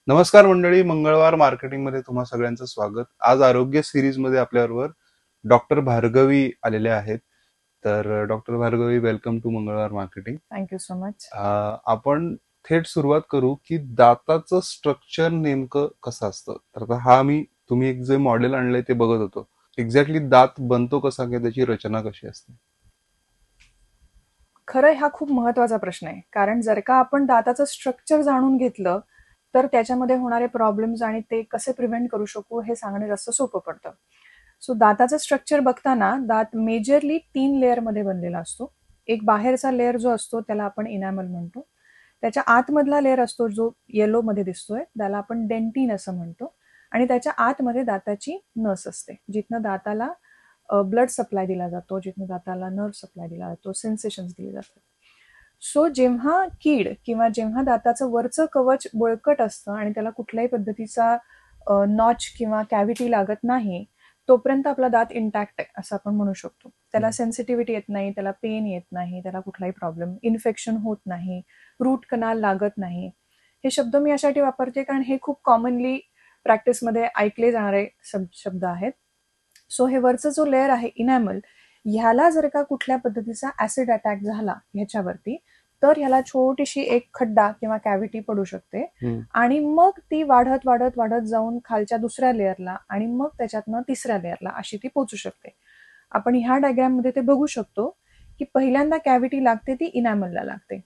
नमस्कार मंडळी, मंगळवार मार्केटिंग मध्ये तुम्हा सगळ्यांचं स्वागत. आज आरोग्य सिरीज मध्ये आपल्याबरोबर डॉक्टर भार्गवी आलेले आहेत. तर डॉक्टर भार्गवी, वेलकम टू मंगळवार मार्केटिंग. Thank you so much. आपण थेट सुरुवात करू की दाताचं स्ट्रक्चर नेमकं कसं असतं. तर आता तुम्ही एक जे मॉडेल आणलंय ते बघत होतो. एक्झॅक्टली दात बनतो कसा किंवा त्याची रचना कशी असते? खरं हा खूप महत्वाचा प्रश्न आहे, कारण जर का आपण दाताचं स्ट्रक्चर जाणून घेतलं तर त्याच्यामध्ये होणारे प्रॉब्लेम्स आणि ते कसे प्रिव्हेंट करू शकू हे सांगणं जास्त सोपं पडतं. सो दाताचं स्ट्रक्चर बघताना दात मेजरली 3 लेअरमध्ये बनलेला असतो. एक बाहेरचा लेअर जो असतो त्याला आपण इनॅमल म्हणतो. त्याच्या आतमधला लेअर असतो जो येलो मध्ये दिसतोय त्याला आपण डेंटिन असं म्हणतो. आणि त्याच्या आतमध्ये दाताची नस असते, जिथनं दाताला ब्लड सप्लाय दिला जातो, जिथून दाताला नर्व सप्लाय दिला जातो, सेन्सेशन्स दिले जातात. सो जेव्हा कीड किंवा जेव्हा दाताचं वरचं कवच बळकट असतं आणि त्याला कुठल्याही पद्धतीचा नॉच किंवा कॅव्हिटी लागत नाही, तोपर्यंत आपला दात इंटॅक्ट आहे असं आपण म्हणू शकतो. त्याला सेन्सिटिव्हिटी येत नाही, त्याला पेन येत नाही, त्याला कुठलाही प्रॉब्लेम, इन्फेक्शन होत नाही, रूट कनाल लागत नाही. हे शब्द मी यासाठी वापरते कारण हे खूप कॉमनली प्रॅक्टिसमध्ये ऐकले जाणारे शब्द आहेत. सो हे वरचं जो लेअर आहे इनॅमल, ह्याला जर का कुठल्या पद्धतीचा ऍसिड अटॅक झाला ह्याच्यावरती, तर ह्याला छोटीशी एक खड्डा किंवा कॅव्हिटी पडू शकते. आणि मग ती वाढत वाढत वाढत जाऊन खालच्या दुसऱ्या लेअरला आणि मग त्याच्यातनं तिसऱ्या लेअरला अशी ती पोचू शकते. आपण ह्या डायग्राम मध्ये ते बघू शकतो की पहिल्यांदा कॅव्हिटी लागते ती इनॅमलला लागते.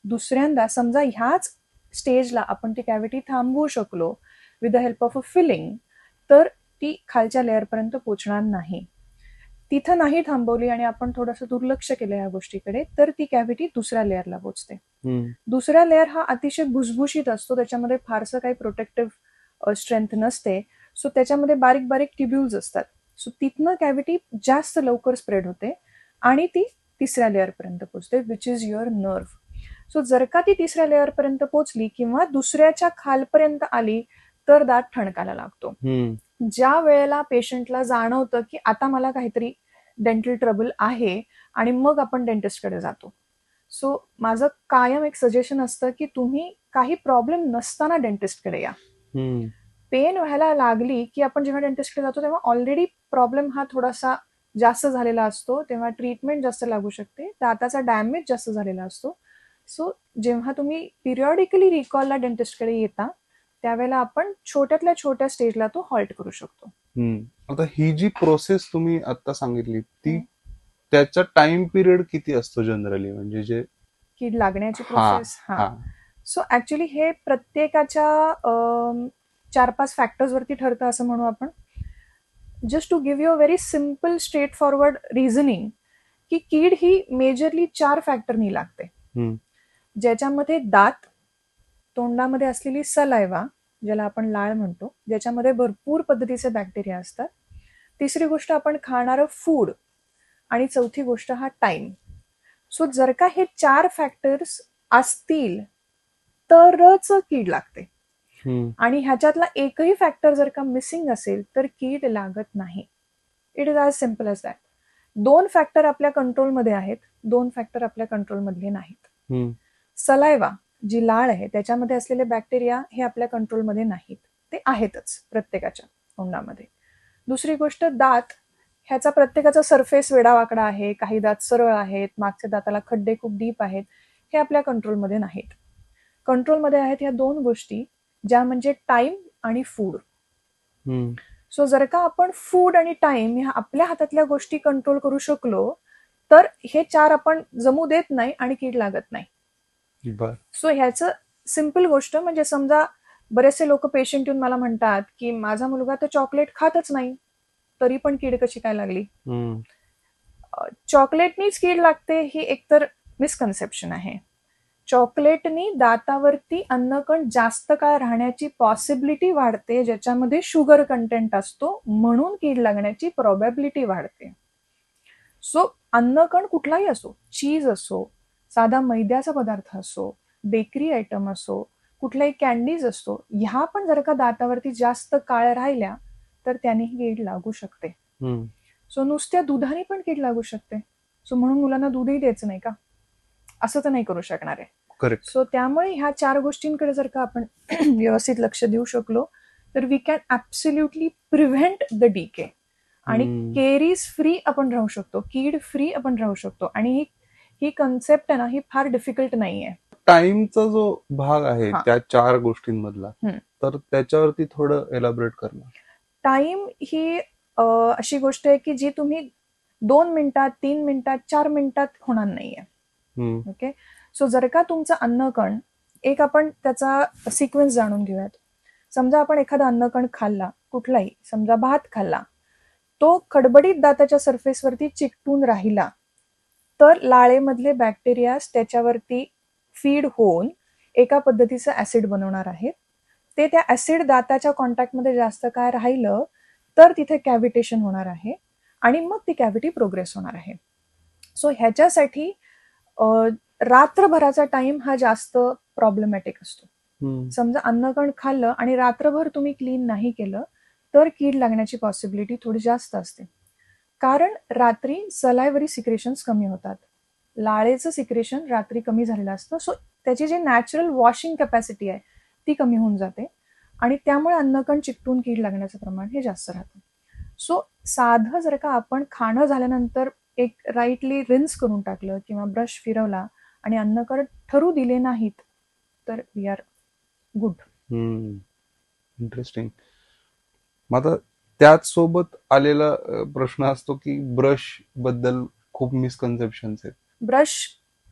दुसऱ्यांदा समजा ह्याच स्टेजला आपण ती कॅव्हिटी थांबवू शकलो with the help of a filling, तर ती खालच्या लेअरपर्यंत पोचणार नाही. तिथं नाही थांबवली आणि आपण थोडंसं दुर्लक्ष केलं या गोष्टीकडे, तर ती कॅव्हिटी दुसऱ्या लेअरला पोचते. दुसरा लेअर हा अतिशय भुसभुशीत असतो, त्याच्यामध्ये फारसं काही प्रोटेक्टिव्ह स्ट्रेंथ नसते. सो त्याच्यामध्ये बारीक बारीक ट्युब्युल्स असतात. सो तिथनं कॅव्हिटी जास्त लवकर स्प्रेड होते आणि ती तिसऱ्या लेअरपर्यंत पोचते, which is your nerve. So जर का ती तिसऱ्या लेअरपर्यंत पोचली किंवा दुसऱ्याच्या खालपर्यंत आली तर दात ठणकायला लागतो. ज्या वेळेला पेशंटला जाणवतं की आता मला काहीतरी डेंटल ट्रबल आहे आणि मग आपण डेंटिस्टकडे जातो. सो माझं कायम एक सजेशन असतं की तुम्ही काही प्रॉब्लेम नसताना डेंटिस्टकडे या. पेन व्हायला लागली की आपण जेव्हा डेंटिस्टकडे जातो तेव्हा ऑलरेडी प्रॉब्लेम हा थोडासा जास्त झालेला असतो, तेव्हा ट्रीटमेंट जास्त लागू शकते, दाताचा डॅमेज जास्त झालेला असतो. सो जेव्हा तुम्ही पिरियॉडिकली रिकॉलला डेंटिस्टकडे येता त्यावेळेला आपण छोट्यातल्या छोट्या स्टेजला तो हॉल्ट करू शकतो. आता ही जी प्रोसेस तुम्ही आता सांगितली ती त्याचा टाइम पिरियड किती असतो जनरली, म्हणजे जे कीड लागण्याची प्रोसेस? सो ऍक्च्युली हे प्रत्येकाच्या 4-5 फॅक्टर्स वरती ठरतं असं म्हणू आपण. Just to give you a very simple straightforward reasoning, की कीड ही मेजरली 4 फॅक्टरनी लागते, ज्याच्यामध्ये दात, तोंडामध्ये असलेली सलायवा ज्याला आपण लाळ म्हणतो, ज्याच्यामध्ये भरपूर पद्धतीचे बॅक्टेरिया असतात. तिसरी गोष्ट आपण खाणारं फूड आणि चौथी गोष्ट हा टाइम. सो जर का हे 4 फॅक्टर्स असतील तरच कीड लागते. आणि ह्याच्यातला एकही फॅक्टर जर का मिसिंग असेल तर कीड लागत नाही. It is as simple as that. 2 factor आपल्या कंट्रोलमध्ये आहेत, 2 फॅक्टर आपल्या कंट्रोलमधले नाहीत. सलायवा जी लाळ आहे त्याच्यामध्ये असलेले बॅक्टेरिया हे आपल्या कंट्रोलमध्ये नाहीत, ते आहेतच प्रत्येकाच्या तोंडामध्ये. दुसरी गोष्ट दात, ह्याचा प्रत्येकाचा सरफेस वेडावाकडा आहे, काही दात सरळ आहेत, मागच्या दाताला खड्डे खूप डीप आहेत, हे आपल्या कंट्रोलमध्ये नाहीत. कंट्रोलमध्ये आहेत ह्या 2 गोष्टी, ज्या म्हणजे टाइम आणि फूड. सो जर का आपण फूड आणि टाइम ह्या आपल्या हातातल्या गोष्टी कंट्रोल करू शकलो तर हे 4 आपण जमू देत नाही आणि कीड लागत नाही. सो ह्याचं सिम्पल गोष्ट म्हणजे, समजा बरेचसे लोक पेशंट येऊन मला म्हणतात की माझा मुलगा तर चॉकलेट खातच नाही तरी पण कीड कशी काय लागली. चॉकलेटनीच कीड लागते ही एकतर मिसकन्सेप्शन आहे. चॉकलेटनी दातावरती अन्नकण जास्त काळ राहण्याची पॉसिबिलिटी वाढते, ज्याच्यामध्ये शुगर कंटेंट असतो, म्हणून कीड लागण्याची प्रोबॅबिलिटी वाढते. सो अन्नकण कुठलाही असो, चीज असो, साधा मैद्याचा पदार्थ असो, बेकरी आयटम असो, कुठल्याही कॅन्डीज असो, ह्या पण जर का दातावरती जास्त काळ राहिल्या तर त्यानेही कीड लागू शकते. सो नुसत्या दुधाने पण कीड लागू शकते. सो म्हणून मुलांना दूधही द्यायचं नाही का, असं तर नाही करू शकणार आहे. करेक्ट. सो त्यामुळे ह्या 4 गोष्टींकडे जर का आपण व्यवस्थित लक्ष देऊ शकलो तर we can absolutely prevent the decay आणि केरीज फ्री आपण राहू शकतो, कीड फ्री आपण राहू शकतो. आणि ही कन्सेप्ट आहे ना, ही फार डिफिकल्ट नाहीये. टाइमचा जो भाग आहे त्या 4 गोष्टींमधला, तर त्याच्यावरती थोडं एलॅबोरेट करणं. टाइम ही अशी गोष्ट आहे की जी तुम्ही 2 मिनिटात, 3 मिनिटात, 4 मिनिटात होणार नाहीये. ओके. सो जर का तुमचा अन्नकण, एक आपण त्याचा सिक्वेन्स जाणून घेऊयात. समजा आपण एखादा अन्नकण खाल्ला, कुठलाही, समजा भात खाल्ला, तो खडबडीत दाताच्या सरफेसवरती चिकटून राहिला तर लाळेमधले बॅक्टेरियाज त्याच्यावरती फीड होऊन एका पद्धतीचं ऍसिड बनवणार आहेत. ते त्या ऍसिड दाताच्या कॉन्टॅक्टमध्ये जास्त काय राहिलं तर तिथे कॅव्हिटेशन होणार आहे आणि मग ती कॅव्हिटी प्रोग्रेस होणार आहे. सो ह्याच्यासाठी रात्रभराचा टाइम हा जास्त प्रॉब्लेमॅटिक असतो. समजा अन्नकण खाल्लं आणि रात्रभर तुम्ही क्लीन नाही केलं तर कीड लागण्याची पॉसिबिलिटी थोडी जास्त असते. कारण रात्री सलायवरी सिक्रेशन्स कमी होतात, लाळेचं सिक्रेशन रात्री कमी झालेलं असतं. सो त्याची जी नॅचरल वॉशिंग कॅपॅसिटी आहे ती कमी होऊन जाते आणि त्यामुळे अन्नकण चिकटून कीड लागण्याचं प्रमाण हे जास्त राहतं. सो साधं जर का आपण खाणं झाल्यानंतर एक राईटली रिन्स करून टाकलं किंवा ब्रश फिरवला आणि अन्नकण ठरू दिले नाहीत तर वी आर गुड. इंटरेस्टिंग. मग आता त्याच सोबत आलेला प्रश्न असतो की ब्रश बद्दल खूप मिसकन्सेप्शन्स आहेत. ब्रश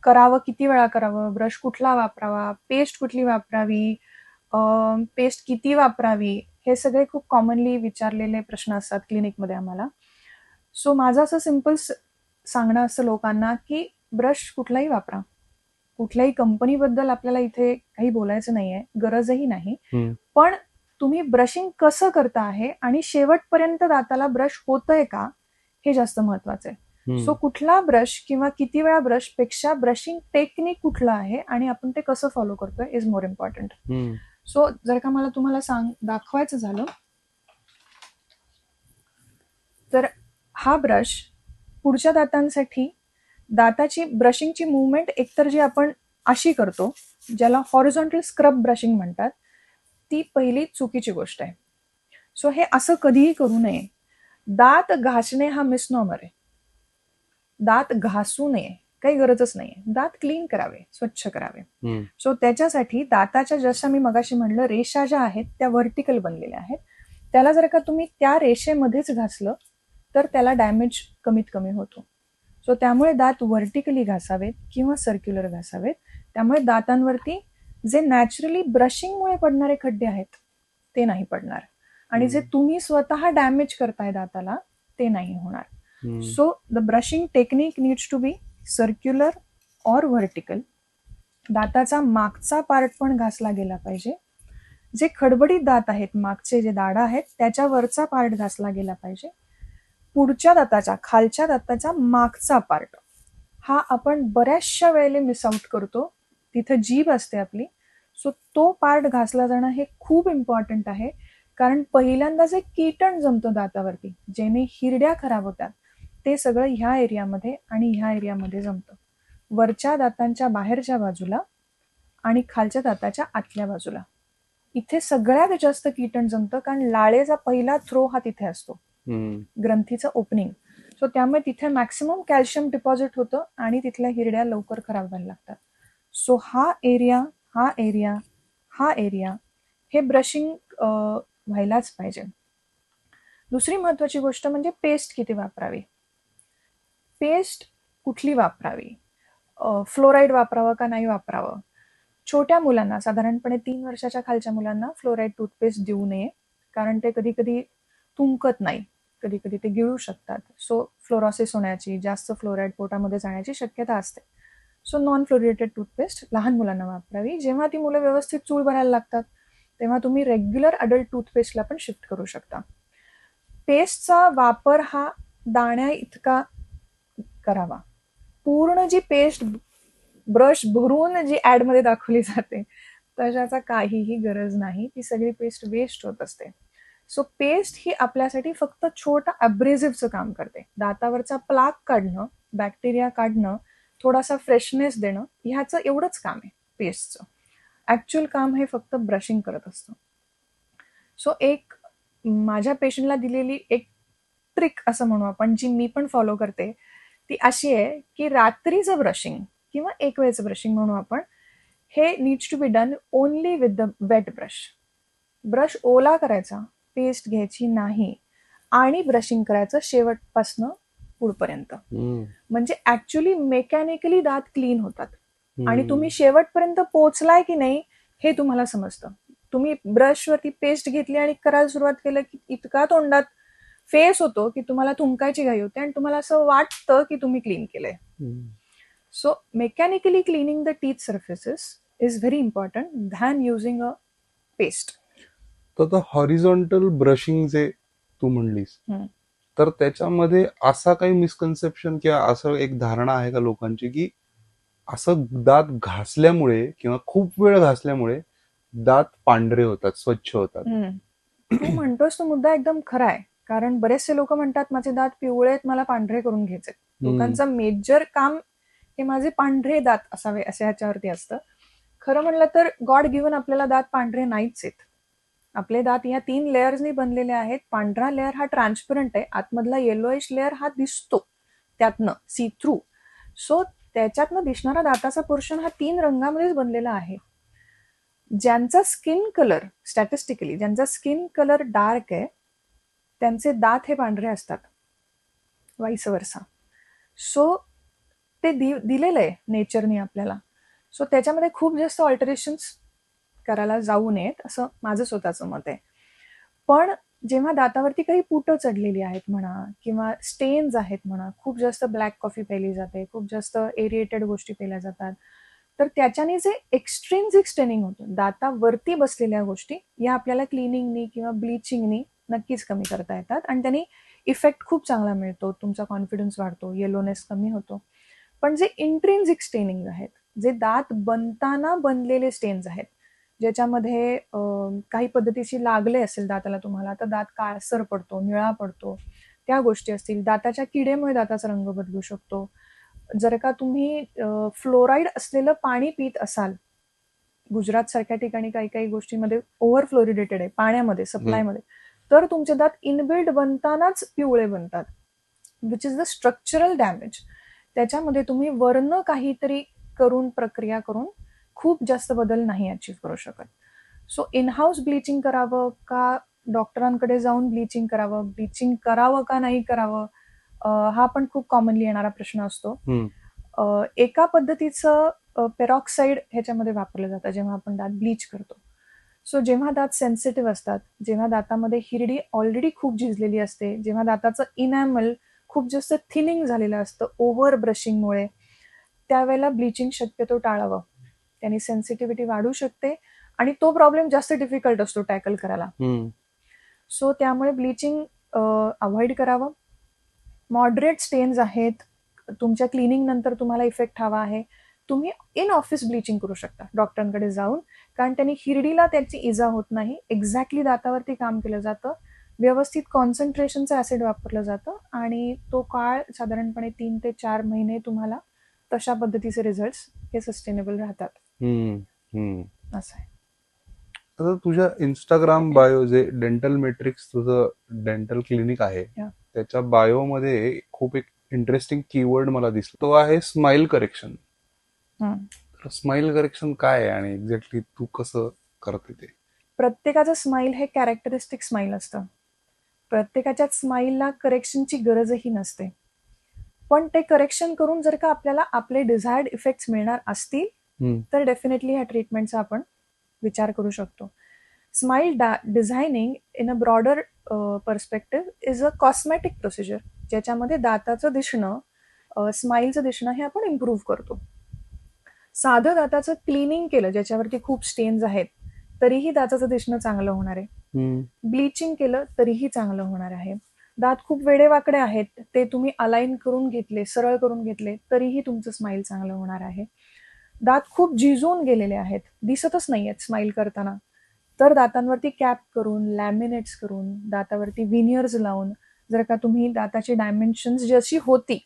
करावं, किती वेळा करावं, ब्रश कुठला वापरावा, पेस्ट कुठली वापरावी, पेस्ट किती वापरावी, हे सगळे खूप कॉमनली विचारलेले प्रश्न असतात क्लिनिकमध्ये आम्हाला. सो माझं असं सिम्पल सांगणं असतं लोकांना की ब्रश कुठलाही वापरा. कुठल्याही कंपनीबद्दल आपल्याला इथे काही बोलायचं नाहीये, गरजही नाही. पण तुम्ही ब्रशिंग कसं करता आहे आणि शेवटपर्यंत दाताला ब्रश होतंय का हे जास्त महत्वाचं आहे. सो कुठला ब्रश किंवा किती वेळा ब्रश पेक्षा ब्रशिंग टेक्निक कुठलं आहे आणि आपण ते कसं फॉलो करतोय इज मोर इम्पॉर्टंट. सो जर का मला तुम्हाला दाखवायचं झालं तर हा ब्रश पुढच्या दातांसाठी दाताची ब्रशिंगची मुवमेंट एकतर जी आपण अशी करतो ज्याला हॉरिझॉन्टल स्क्रब ब्रशिंग म्हणतात, ती पहिली चुकीची गोष्ट आहे. सो हे असं कधीही करू नये. दात घासणे हा मिसनॉमर आहे. दात घासू नये, काही गरजच नाहीये. दात क्लीन करावे, स्वच्छ करावे. सो त्याच्यासाठी दाताच्या, जसं मी मगाशी म्हणलं, रेषा ज्या आहेत त्या व्हर्टिकल बनलेल्या आहेत. त्याला जर का तुम्ही त्या रेषेमध्येच घासलं तर त्याला डॅमेज कमीत कमी होतो. सो त्यामुळे दात व्हर्टिकली घासावेत किंवा सर्क्युलर घासावेत. त्यामुळे दातांवरती जे नॅचरली ब्रशिंगमुळे पडणारे खड्डे आहेत ते नाही पडणार आणि जे तुम्ही स्वतः डॅमेज करताय दाताला ते नाही होणार. So the brushing technique needs to be circular or vertical. दाताचा मागचा पार्ट पण घासला गेला पाहिजे. जे खडबडीत दात आहेत, मागचे जे दाढा आहेत, त्याच्यावरचा पार्ट घासला गेला पाहिजे. पुढच्या दाताच्या, खालच्या दाताचा मागचा पार्ट हा आपण बऱ्याचशा वेळेला मिस आउट करतो. तिथं जीभ असते आपली. सो तो पार्ट घासला जाणं हे खूप इम्पॉर्टंट आहे. कारण पहिल्यांदा जे कीटण जमतं दातावरती, जेणे हिरड्या खराब होतात, ते सगळं ह्या एरियामध्ये आणि ह्या एरियामध्ये जमतं. वरच्या दातांच्या बाहेरच्या बाजूला आणि खालच्या दाताच्या आतल्या बाजूला इथे सगळ्यात जास्त कीटण जमतं. कारण लाळेचा पहिला थ्रो हा तिथे असतो, ग्रंथीचं ओपनिंग. सो त्यामुळे तिथे मॅक्सिमम कॅल्शियम डिपॉझिट होतं आणि तिथल्या हिरड्या लवकर खराब व्हायला लागतात. सो हा एरिया हे ब्रशिंग व्हायलाच पाहिजे. दुसरी महत्वाची गोष्ट म्हणजे पेस्ट किती वापरावी. पेस्ट कुठली वापरावी, फ्लोराईड वापरावं का नाही वापरावं. छोट्या मुलांना, साधारणपणे 3 वर्षाच्या खालच्या मुलांना फ्लोराईड टूथपेस्ट देऊ नये, कारण ते कधी कधी तुंकत नाही, कधी कधी ते गिळू शकतात. सो फ्लोरोसिस होण्याची, जास्त फ्लोराईड पोटामध्ये जाण्याची शक्यता असते. सो नॉन फ्लोरिडेटेड टूथपेस्ट लहान मुलांना वापरावी. जेव्हा ती मुलं व्यवस्थित चूळ भरायला लागतात तेव्हा तुम्ही रेग्युलर अडल्ट टूथपेस्टला पण शिफ्ट करू शकता. पेस्टचा वापर हा दाण्या इतका करावा. पूर्ण जी पेस्ट ब्रश भरून जी ऍड मध्ये दाखवली जाते तशाचा काहीही गरज नाही. ती सगळी पेस्ट वेस्ट होत असते. सो पेस्ट ही आपल्यासाठी फक्त छोटा अब्रेझिव्हचं काम करते. दातावरचा प्लाक काढणं, बॅक्टेरिया काढणं, थोडासा फ्रेशनेस देणं, ह्याचं एवढंच काम आहे पेस्टचं. ऍक्च्युअल काम हे फक्त ब्रशिंग करत असतं. सो एक माझ्या पेशंटला दिलेली एक ट्रिक असं म्हणू आपण, जी मी पण फॉलो करते, ती अशी आहे की रात्रीचं ब्रशिंग किंवा एक वेळचं ब्रशिंग म्हणू आपण, हे needs to be done only with the wet brush. Brush ओला करायचा, पेस्ट घ्यायची नाही, आणि ब्रशिंग करायचं शेवटपासनं पुढपर्यंत. म्हणजे ऍक्च्युली मेकॅनिकली दात क्लीन होतात आणि तुम्ही शेवटपर्यंत पोहोचलाय की नाही हे तुम्हाला समजतं. तुम्ही ब्रशवरती पेस्ट घेतली आणि करायला सुरुवात केलं की इतका तोंडात फेस होतो की तुम्हाला थुंकायची घाई होते आणि तुम्हाला असं वाटतं की तुम्ही क्लीन केलंय. So mechanically cleaning the teeth surfaces is very important than using a paste. तर हॉरिझॉन्टल ब्रशिंग जे तू म्हणलीस, तर त्याच्यामध्ये असा काही मिसकन्सेप्शन किंवा असं एक धारणा आहे का लोकांची की असं दात घासल्यामुळे किंवा खूप वेळ घासल्यामुळे दात पांढरे होतात, स्वच्छ होतात? तू म्हणतोस तो मुद्दा एकदम खरा आहे. कारण बरेचसे लोक म्हणतात माझे दात पिवळे आहेत, मला पांढरे करून घ्यायचे. लोकांचं मेजर काम हे माझे पांढरे दात असावे असे ह्याच्यावरती असतं. खरं म्हणलं तर गॉड गिव्हन आपल्याला दात पांढरे नाहीच आहेत. आपले दात या 3 लेयर्सनी बनलेले आहेत. पांढरा लेअर हा ट्रान्सपरंट आहे, आतमधला येलोइश लेअर हा दिसतो त्यातनं, सी थ्रू. सो त्याच्यातनं दिसणारा दाताचा पोर्शन हा 3 रंगामध्येच बनलेला आहे. ज्यांचा स्किन कलर स्टॅटिस्टिकली ज्यांचा स्किन कलर डार्क आहे त्यांचे दात हे पांढरे असतात, वाईस वर्सा. सो ते दिलेलं आहे नेचरने आपल्याला. सो त्याच्यामध्ये खूप जास्त ऑल्टरेशन्स करायला जाऊ नयेत असं माझं स्वतःचं मत आहे. पण जेव्हा दातावरती काही पुटं चढलेली आहेत म्हणा किंवा स्टेन्स आहेत म्हणा, खूप जास्त ब्लॅक कॉफी प्यायली जाते, खूप जास्त एरिएटेड गोष्टी प्यायल्या जातात, तर त्याच्याने जे एक्स्ट्रिन्सिक स्टेनिंग होतं, दातावरती बसलेल्या गोष्टी, या आपल्याला क्लिनिंगनी किंवा ब्लिचिंगनी नक्कीच कमी करता येतात आणि त्यांनी इफेक्ट खूप चांगला मिळतो. तुमचा कॉन्फिडन्स वाढतो, येलोनेस कमी होतो. पण जे इंट्रिन्सिक स्टेनिंग आहेत, जे दात बनताना बनलेले स्टेन्स आहेत, ज्याच्यामध्ये काही पद्धतीची लागले असेल दाताला तुम्हाला, तर दात काळसर पडतो, निळा पडतो, त्या गोष्टी असतील. दाताच्या किडेमुळे दाताचा रंग बदलू शकतो. जर का तुम्ही फ्लोराईड असलेलं पाणी पित असाल, गुजरात सारख्या ठिकाणी काही काही गोष्टींमध्ये ओव्हर फ्लोरिडेटेड आहे पाण्यामध्ये, सप्लायमध्ये, तर तुमचे दात इनबिल्ड बनतानाच पिवळे बनतात, which is the structural damage. त्याच्यामध्ये तुम्ही वर्ण काहीतरी करून, प्रक्रिया करून खूप जास्त बदल नाही अचीव्ह करू शकत. सो इन हाऊस ब्लिचिंग करावं का डॉक्टरांकडे जाऊन ब्लिचिंग करावं, ब्लिचिंग करावं का नाही करावं, हा पण खूप कॉमनली येणारा प्रश्न असतो. एका पद्धतीचं पेरॉक्साईड ह्याच्यामध्ये वापरलं जातं जेव्हा आपण दात ब्लीच करतो. सो जेव्हा दात सेन्सिटिव्ह असतात, जेव्हा दातामध्ये हिरडी ऑलरेडी खूप झिजलेली असते, जेव्हा दाताचं इनॅमल खूप जास्त थिनिंग झालेलं असतं ओव्हर ब्रशिंगमुळे, त्यावेळेला ब्लिचिंग शक्यतो टाळावं. त्याने सेन्सिटिव्हिटी वाढू शकते आणि तो प्रॉब्लेम जास्त डिफिकल्ट असतो टॅकल करायला. सो त्यामुळे ब्लिचिंग अवॉइड करावं. मॉडरेट स्टेन्स आहेत, तुमच्या क्लिनिंग नंतर तुम्हाला इफेक्ट हवा आहे, तुम्ही इन ऑफिस ब्लिचिंग करू शकता डॉक्टरांकडे जाऊन, कारण त्यांनी हिरडीला त्याची इजा होत नाही. एक्झॅक्टली दातावरती काम केलं जातं, व्यवस्थित कॉन्सन्ट्रेशनचं ऍसिड वापरलं जातं आणि तो काळ साधारणपणे 3 ते 4 महिने तुम्हाला तशा पद्धतीचे रिझल्ट हे सस्टेनेबल राहतात. असं आहे. आता तुझ्या इंस्टाग्राम बायो जे डेंटल मेट्रिक्स तुझं डेंटल क्लिनिक आहे, त्याच्या बायो मध्ये खूप एक इंटरेस्टिंग कीवर्ड मला दिसला, तो आहे स्माइल करेक्शन. स्माइल करेक्शन काय आहे आणि एक्झॅक्टली तू कसं करते ते? प्रत्येकाचं स्माइल हे कॅरेक्टरिस्टिक स्माइल असतं. प्रत्येकाच्या स्माइलला करेक्शनची गरजही नसते. पण ते करेक्शन करून जर का आपल्याला आपले डिझायर्ड इफेक्ट्स मिळणार असतील तर डेफिनेटली ह्या ट्रीटमेंटचा आपण विचार करू शकतो. Smile designing in a broader perspective is a cosmetic procedure, ज्याच्यामध्ये दाताचं दिसणं, स्माइलचं दिसणं हे आपण इम्प्रूव्ह करतो. साधं दाताचं क्लिनिंग केलं ज्याच्यावरती खूप स्टेन्स आहेत तरीही दाताचं दिसणं चांगलं होणार आहे. ब्लिचिंग केलं तरीही चांगलं होणार आहे. दात खूप वेडेवाकडे आहेत, ते तुम्ही अलाइन करून घेतले, सरळ करून घेतले, तरीही तुमचं स्माइल चांगलं होणार आहे. दात खूप झिजून गेलेले आहेत, दिसतच नाहीयेत स्माइल करताना, तर दातांवरती कॅप करून, लॅमिनेट्स करून, दातावरती विनियर्स लावून जर का तुम्ही दाताची डायमेन्शन्स जशी होती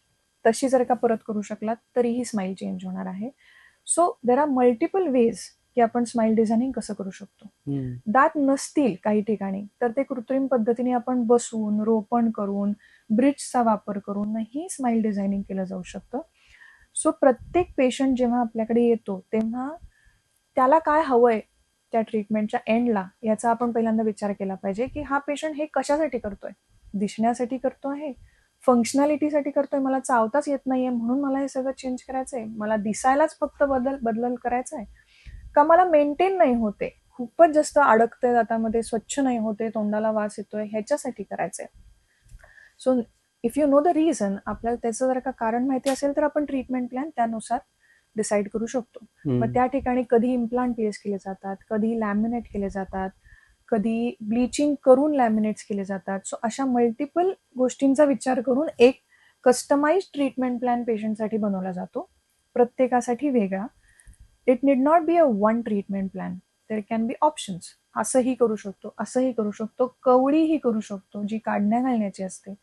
तशी जर का परत करू शकलात तरीही स्माइल चेंज होणार आहे. So there are multiple ways की आपण स्माइल डिझायनिंग कसं करू शकतो. दात नसतील काही ठिकाणी तर ते कृत्रिम पद्धतीने आपण बसून, रोपण करून, ब्रिजचा वापर करूनही स्माइल डिझायनिंग केलं जाऊ शकतं. सो प्रत्येक पेशंट जेव्हा आपल्याकडे येतो तेव्हा त्याला काय हवंय त्या ट्रीटमेंटच्या एंडला याचा आपण पहिल्यांदा विचार केला पाहिजे की हा पेशंट हे कशासाठी करतोय. दिसण्यासाठी करतोय, फंक्शनॅलिटीसाठी करतोय, मला चावताच येत नाहीये म्हणून मला हे सगळं चेंज करायचंय, मला दिसायलाच फक्त बदल करायचा आहे, का मला मेंटेन नाही होते, खूपच जास्त अडकतंय दातामध्ये, स्वच्छ नाही होते, तोंडाला वास येतोय, ह्याच्यासाठी करायचंय. So if you know the reason, आपल्याला त्याचं जर का कारण माहिती असेल तर आपण ट्रीटमेंट प्लॅन त्यानुसार डिसाईड करू शकतो. मग त्या ठिकाणी कधी इम्प्लांट प्लेस केले जातात, कधी लॅमिनेट केले जातात, कधी ब्लिचिंग करून लॅमिनेट्स केले जातात. सो अशा मल्टिपल गोष्टींचा विचार करून एक कस्टमाइज ट्रीटमेंट प्लॅन पेशंटसाठी बनवला जातो, प्रत्येकासाठी वेगळा. It need not be a one treatment plan, there can be options. असंही करू शकतो, असंही करू शकतो, कवळीही करू शकतो जी काढण्या घालण्याची असते,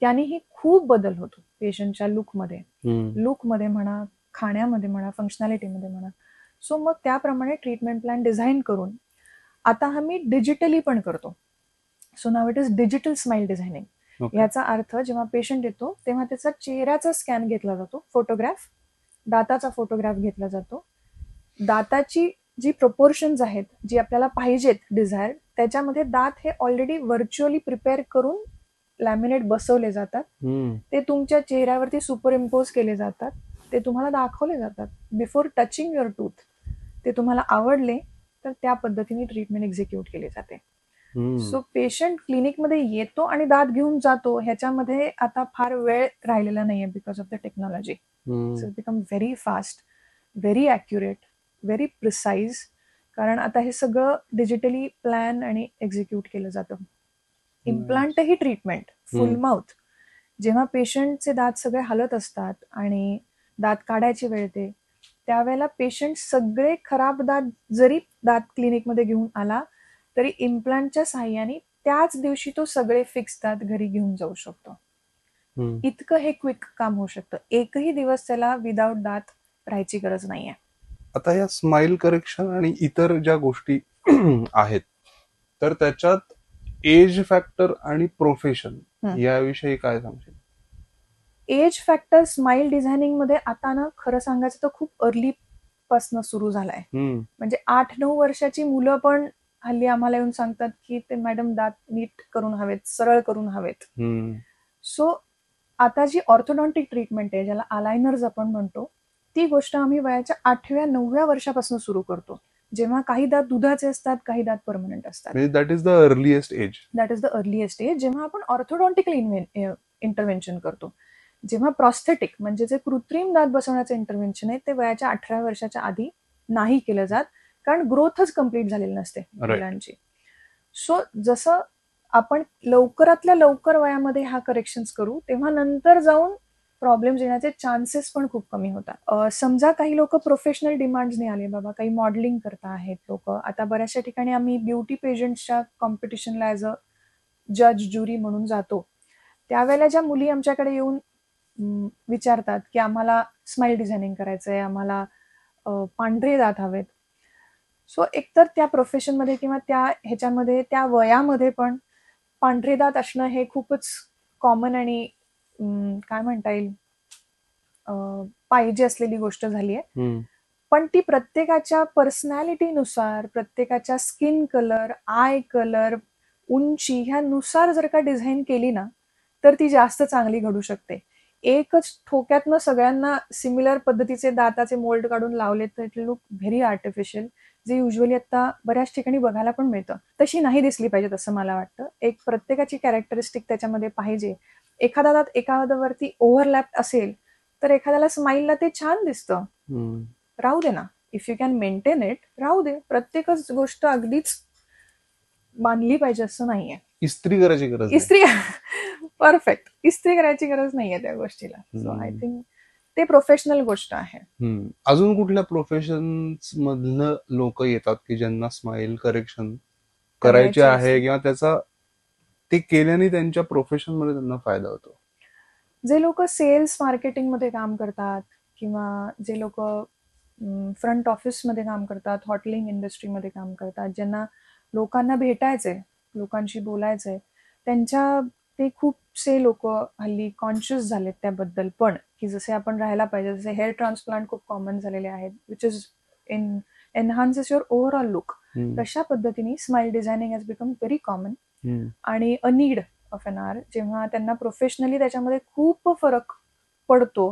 त्यानेही खूप बदल होतो पेशंटच्या लुकमध्ये म्हणा, खाण्यामध्ये म्हणा, फंक्शनॅलिटीमध्ये म्हणा. सो मग त्याप्रमाणे ट्रीटमेंट प्लॅन डिझाईन करून आता हा मी डिजिटली पण करतो. So now it is digital smile designing. याचा अर्थ जेव्हा पेशंट येतो तेव्हा त्याचा चेहऱ्याचा स्कॅन घेतला जातो, फोटोग्राफ, दाताचा फोटोग्राफ घेतला जातो, दाताची जी प्रोपोर्शन्स आहेत जी आपल्याला पाहिजेत डिझायर, त्याच्यामध्ये दात हे ऑलरेडी व्हर्च्युअली प्रिपेअर करून लॅमिनेट बसवले जातात, ते तुमच्या चेहऱ्यावरती सुपर इम्पोज केले जातात, ते तुम्हाला दाखवले जातात बिफोर टचिंग युअर टूथ. ते तुम्हाला आवडले तर त्या पद्धतीने ट्रीटमेंट एक्झिक्यूट केली जाते. सो पेशंट क्लिनिकमध्ये येतो आणि दात घेऊन जातो, ह्याच्यामध्ये आता फार वेळ राहिलेला नाहीये because of the technology. So it become very fast, very accurate, very precise, कारण आता हे सगळं डिजिटली प्लॅन आणि एक्झिक्यूट केलं जातं. इम्प्लांटही ट्रीटमेंट फुल माउथ, जेव्हा पेशंटचे दात सगळे हलत असतात आणि दात काढायची वेळ येते त्यावेळेला पेशंट सगळे खराब दात जरी दात क्लिनिकमध्ये घेऊन आला तरी इम्प्लांटच्या साहाय्याने त्याच दिवशी तो सगळे फिक्स दात घरी घेऊन जाऊ शकतो. इतकं हे क्विक काम होऊ शकतं, एकही दिवस त्याला विदाऊट दात राहायची गरज नाहीये. आता या स्माइल करेक्शन आणि इतर ज्या गोष्टी आहेत तर त्याच्यात एज फॅक्टर आणि प्रोफेशन याविषयी काय सांगशील? एज फॅक्टर स्माइल डिझायनिंग मध्ये आता ना खरं सांगायचं तर खूप अर्ली पासून सुरू झालाय. म्हणजे 8-9 वर्षाची मुलं पण हल्ली आम्हाला येऊन सांगतात की ते मॅडम दात नीट करून हवेत, सरळ करून हवेत. सो आता जी ऑर्थोडॉन्टिक ट्रीटमेंट आहे, ज्याला अलायनर्स आपण म्हणतो, ती गोष्ट आम्ही वयाच्या 8व्या-9व्या वर्षापासून सुरू करतो, जेव्हा काही दात दुधाचे असतात, काही दात परमनंट असतात. That is the earliest age. That is the earliest age जेव्हा आपण ऑर्थोडॉन्टिकल इंटरव्हेन्शन करतो. जेव्हा प्रॉस्थेटिक म्हणजे जे कृत्रिम दात बसवण्याचं इंटरव्हेन्शन आहे ते वयाच्या 18 वर्षाच्या आधी नाही केलं जात, कारण ग्रोथच कम्प्लीट झालेली नसते मुलांची. सो जसं आपण लवकरातल्या लवकर वयामध्ये हा करेक्शन्स करू तेव्हा नंतर जाऊन प्रॉब्लेम्स येण्याचे चान्सेस पण खूप कमी होतात. समजा काही लोक प्रोफेशनल डिमांड्सने आले, बाबा काही मॉडेलिंग करता आहेत लोक, आता बऱ्याचशा ठिकाणी आम्ही ब्युटी पेजंट्सच्या कॉम्पिटिशनला ॲज अ जज ज्युरी म्हणून जातो, त्यावेळेला ज्या मुली आमच्याकडे येऊन विचारतात की आम्हाला स्माइल डिझायनिंग करायचंय, आम्हाला पांढरे दात हवेत. सो एकतर त्या प्रोफेशनमध्ये किंवा त्या ह्याच्यामध्ये त्या वयामध्ये पण पांढरे दात असणं हे खूपच कॉमन आणि काय म्हणता येईल पाहिजे असलेली गोष्ट झाली आहे. पण ती प्रत्येकाच्या पर्सनॅलिटीनुसार, प्रत्येकाच्या स्किन कलर, आय कलर, उंची ह्यानुसार जर का डिझाईन केली ना तर ती जास्त चांगली घडू शकते. एकच ठोक्यातनं सगळ्यांना सिमिलर पद्धतीचे दाताचे मोल्ड काढून लावले तर इट लुक व्हेरी आर्टिफिशियल, जे युजली आता बऱ्याच ठिकाणी बघायला पण मिळतं. तशी नाही दिसली पाहिजे असं मला वाटतं. एक प्रत्येकाची कॅरेक्टरिस्टिक त्याच्यामध्ये पाहिजे. एखादा दात एखाद्यावरती ओव्हरलॅप असेल तर एखाद्याला स्माईलला ते छान दिसतं, राहू दे ना, if you can maintain it राहू दे. प्रत्येकच गोष्ट अगदीच बांधली पाहिजे असं नाहीये. इस्त्री करायची गरज, इस्त्री परफेक्ट, इस्त्री करायची गरज नाहीये त्या गोष्टीला. सो आय थिंक ते प्रोफेशनल गोष्ट आहे. अजून कुठल्या प्रोफेशन्स मधलं लोक येतात की ज्यांना स्माइल करेक्शन करायचे आहे किंवा त्याचा ते केल्याने त्यांच्या प्रोफेशन मध्ये त्यांना फायदा होतो? जे लोक सेल्स मार्केटिंग मध्ये काम करतात किंवा जे लोक फ्रंट ऑफिसमध्ये काम करतात, हॉटेलिंग इंडस्ट्रीमध्ये काम करतात, ज्यांना लोकांना भेटायचंय, लोकांशी बोलायचंय, ते खूपसे लोक हल्ली कॉन्शियस झालेत त्याबद्दल, पण की जसे आपण राहायला पाहिजे, जसे हेअर ट्रान्सप्लांट खूप कॉमन झालेले आहेत, which is enhances your overall look. तशा पद्धतीने smile designing has become very common आणि a need of an hour. जेव्हा त्यांना प्रोफेशनली त्याच्यामध्ये खूप फरक पडतो.